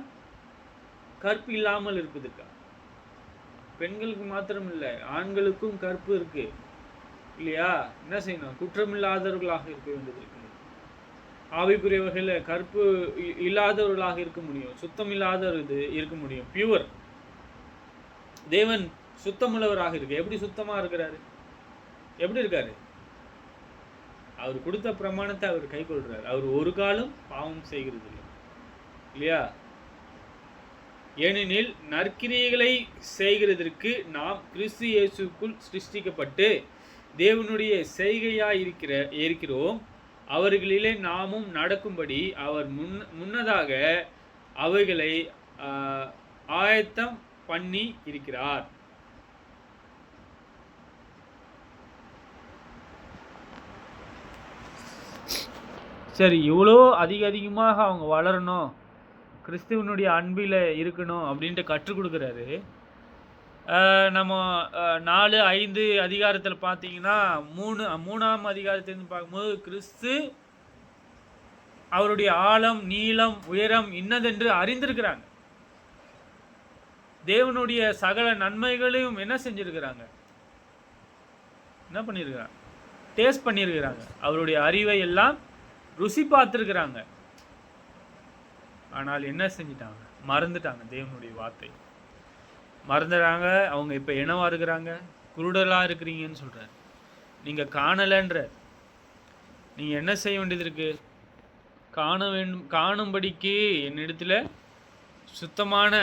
கற்பு இல்லாமல் இருப்பதற்கா? பெண்களுக்கு மாத்திரம் இல்லை, ஆண்களுக்கும் கற்பு இருக்கு இல்லையா? என்ன செய்யணும்? குற்றமில்லாதவர்களாக இருக்க வேண்டியது இருக்கு. ஆவிக்குரிய வகையில் கற்பு இல்லாதவர்களாக இருக்க முடியும், சுத்தம் இல்லாதவர் இருக்க முடியும். பியூர். தேவன் சுத்தமுள்ளவராக இருக்கு. எப்படி சுத்தமா இருக்கிறாரு? எப்படி இருக்காரு? அவர் கொடுத்த பிரமாணத்தை அவர் கை கொள்றாரு. அவர் ஒரு காலம் பாவம் செய்கிறது இல்லை இல்லையா? ஏனெனில் நற்கிரியைகளை செய்கிறதற்கு நாம் கிறிஸ்து இயேசுக்குள் சிருஷ்டிக்கப்பட்டு தேவனுடைய செய்கையாய் இருக்கிறோம். அவர்களிலே நாமும் நடக்கும்படி அவர் முன்னதாக அவைகளை ஆயத்தம் பண்ணி இருக்கிறார். சரி, இவ்வளோ அதிகமாக அவங்க வளரணும், கிறிஸ்துவனுடைய அன்பில் இருக்கணும் அப்படின்ட்டு கற்றுக் கொடுக்குறாரு. நம்ம 4-5 அதிகாரத்தில் பார்த்தீங்கன்னா 3ஆம் அதிகாரத்திலிருந்து பார்க்கும்போது கிறிஸ்து அவருடைய ஆழம், நீளம், உயரம் இன்னதென்று அறிந்திருக்கிறாங்க. தேவனுடைய சகல நன்மைகளையும் என்ன செஞ்சிருக்கிறாங்க? என்ன பண்ணியிருக்கிறாங்க? டேஸ்ட் பண்ணியிருக்கிறாங்க. அவருடைய அறிவை எல்லாம் ருசி பார்த்துருக்குறாங்க. ஆனால் என்ன செஞ்சிட்டாங்க? மறந்துட்டாங்க தேவனுடைய வார்த்தை. மறந்துடுறாங்க. அவங்க இப்போ என்னவா இருக்கிறாங்க? குருடலாக இருக்கிறீங்கன்னு சொல்கிறார். நீங்கள் காணலைன்ற. நீங்கள் என்ன செய்ய வேண்டியது இருக்கு? காண வேண்டும். காணும்படிக்கு என்னிடத்தில் சுத்தமான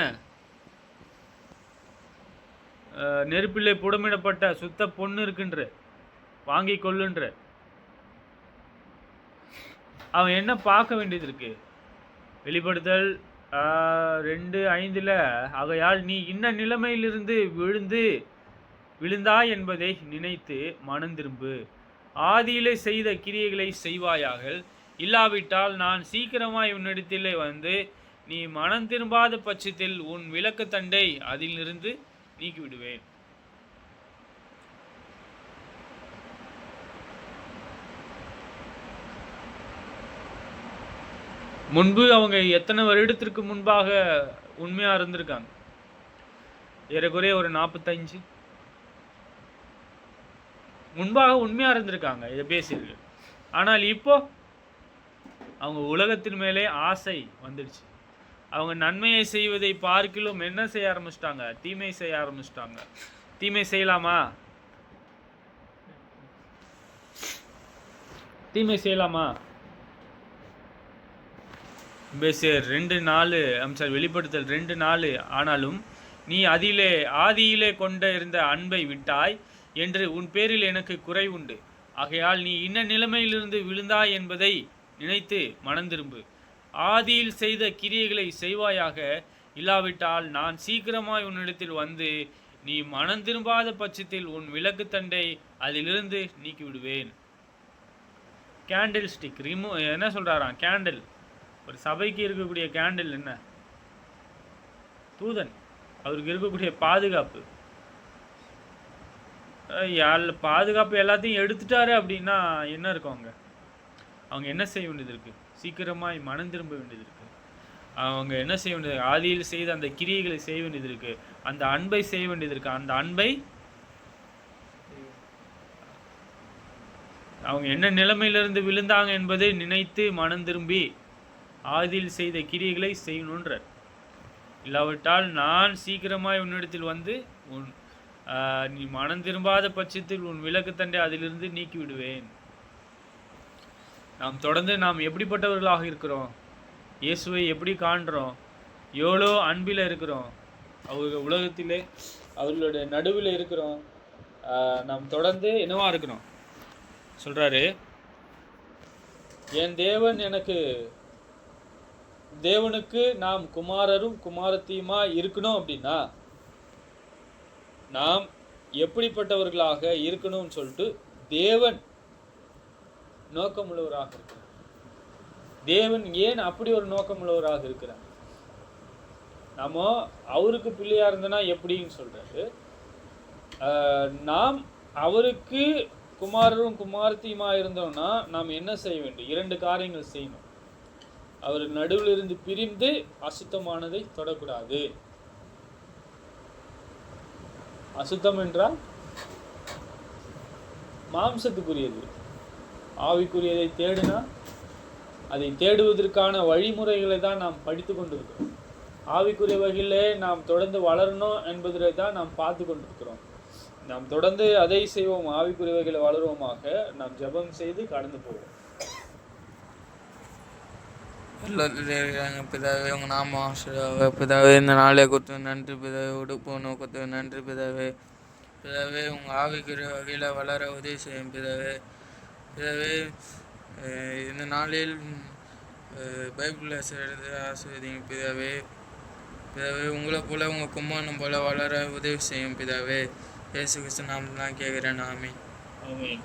நெருப்பிலே புடமிடப்பட்ட சுத்த பொண்ணு இருக்குன்ற, வாங்கி கொள்ளுன்ற. அவன் என்ன பார்க்க வேண்டியது இருக்கு? வெளிப்படுத்தல் 2:5 ஆகையால் நீ இன்ன நிலைமையிலிருந்து விழுந்தாய் என்பதை நினைத்து மனம் திரும்பு, ஆதியிலே செய்த கிரியைகளை செய்வாயாக, இல்லாவிட்டால் நான் சீக்கிரமாய் உன்னிடத்திலே வந்து நீ மனம் திரும்பாத பட்சத்தில் உன் விளக்கு தண்டை அதிலிருந்து நீக்கிவிடுவேன். முன்பு அவங்க எத்தனை வருடத்திற்கு முன்பாக உண்மையாக இருந்திருக்காங்க? ஏறக்குறைய ஒரு 45 முன்பாக உண்மையாக இருந்திருக்காங்க எபேசியர்கள். ஆனால் இப்போ அவங்க உலகத்தின் மேலே ஆசை வந்துடுச்சு. அவங்க நன்மையை செய்வதை பார்க்கிலும் என்ன செய்ய ஆரம்பிச்சிட்டாங்க? தீமை செய்ய ஆரம்பிச்சிட்டாங்க. தீமை செய்யலாமா? தீமை செய்யலாமா? எபேசியர் 2:4 வெளிப்படுத்தல் 2:4 ஆனாலும் நீ ஆதியிலே கொண்ட இருந்த அன்பை விட்டாய் என்று உன் பேரில் எனக்கு குறை உண்டு. ஆகையால் நீ இன்ன நிலைமையிலிருந்து விழுந்தாய் என்பதை நினைத்து மனம் திரும்பு, ஆதியில் செய்த கிரியைகளை செய்வாயாக, இல்லாவிட்டால் நான் சீக்கிரமாய் உன்னிடத்தில் வந்து நீ மனம் திரும்பாத பட்சத்தில் உன் விளக்கு தண்டை அதிலிருந்து நீக்கிவிடுவேன். கேண்டில் ஸ்டிக் என்ன சொல்றாராம்? கேண்டில். ஒரு சபைக்கு இருக்கக்கூடிய கேண்டில் என்ன? தூதன். அவருக்கு இருக்கக்கூடிய பாதுகாப்பு. பாதுகாப்பு எல்லாத்தையும் எடுத்துட்டாரு அப்படின்னா என்ன இருக்கும்? அவங்க என்ன செய்ய வேண்டியது இருக்கு? சீக்கிரமாய் மனம் திரும்ப வேண்டியது இருக்கு. அவங்க என்ன செய்ய வேண்டியது? ஆதியில் செய்த அந்த கிரியைகளை செய்ய வேண்டியது இருக்கு. அந்த அன்பை செய்ய வேண்டியது இருக்கு. அந்த அன்பை அவங்க என்ன நிலைமையிலிருந்து விழுந்தாங்க என்பதை நினைத்து மனம் திரும்பி ஆதியில் செய்த கிரியைகளை செய்யணுன்றார். இல்லாவிட்டால் நான் சீக்கிரமாய் உன்னிடத்தில் வந்து நீ மனம் திரும்பாத பட்சத்தில் உன் விளக்கு தண்டை அதிலிருந்து நீக்கி விடுவேன். நாம் தொடர்ந்து நாம் எப்படிப்பட்டவர்களாக இருக்கிறோம்? இயேசுவை எப்படி காண்றோம்? எவ்வளோ அன்பில் இருக்கிறோம்? அவர்கள் உலகத்திலே அவர்களுடைய நடுவில் இருக்கிறோம். நாம் தொடர்ந்து என்னவா இருக்கிறோம்? சொல்றாரு, என் தேவனுக்கு நாம் குமாரரும் குமாரத்தியுமா இருக்கணும் அப்படின்னா நாம் எப்படிப்பட்டவர்களாக இருக்கணும்னு சொல்லிட்டு தேவன் நோக்கமுள்ளவராக இருக்கிறார். தேவன் ஏன் அப்படி ஒரு நோக்கமுள்ளவராக இருக்கிறார்? நம்ம அவருக்கு பிள்ளையா இருந்தோன்னா எப்படின்னு சொல்றாரு. நாம் அவருக்கு குமாரரும் குமாரத்தியுமா இருந்தோம்னா நாம் என்ன செய்ய வேண்டும்? 2 காரியங்கள் செய்யணும். அவர் நடுவில் இருந்து பிரிந்து அசுத்தமானதை தொடக்கூடாது. அசுத்தம் என்றால் மாம்சத்துக்குரியது. ஆவிக்குரியதை தேடினா அதை தேடுவதற்கான வழிமுறைகளை தான் நாம் படித்து கொண்டிருக்கிறோம். ஆவிக்குரிய வகையிலே நாம் தொடர்ந்து வளரணும் என்பதை தான் நாம் பார்த்து கொண்டிருக்கிறோம். நாம் தொடர்ந்து அதை செய்வோம், ஆவிக்குரிய வகையில் வளருவோமாக. நாம் ஜெபம் செய்து கடந்து போவோம். பிதாவே, உங்கள் நாம ஆசிரியராக பிதாவே, இந்த நாளை கொடுத்து நன்றி பிதாவே. உடுப்பு நோக்கத்து நன்றி பிதாவே. பிதாவே, உங்கள் ஆவிக்குரிய வகையில் வளர உதவி செய்யும் பிதாவே. பிதாவே, இந்த நாளில் பைபிள் ஆசிரியர் ஆசிர்வதிங்க பிதாவே. பிதாவே, உங்களை போல உங்கள் குமாரனும் போல வளர உதவி செய்யும் பிதாவே. இயேசு கிறிஸ்து நாமத்தில் கேட்குறேன். ஆமென். ஆமென்.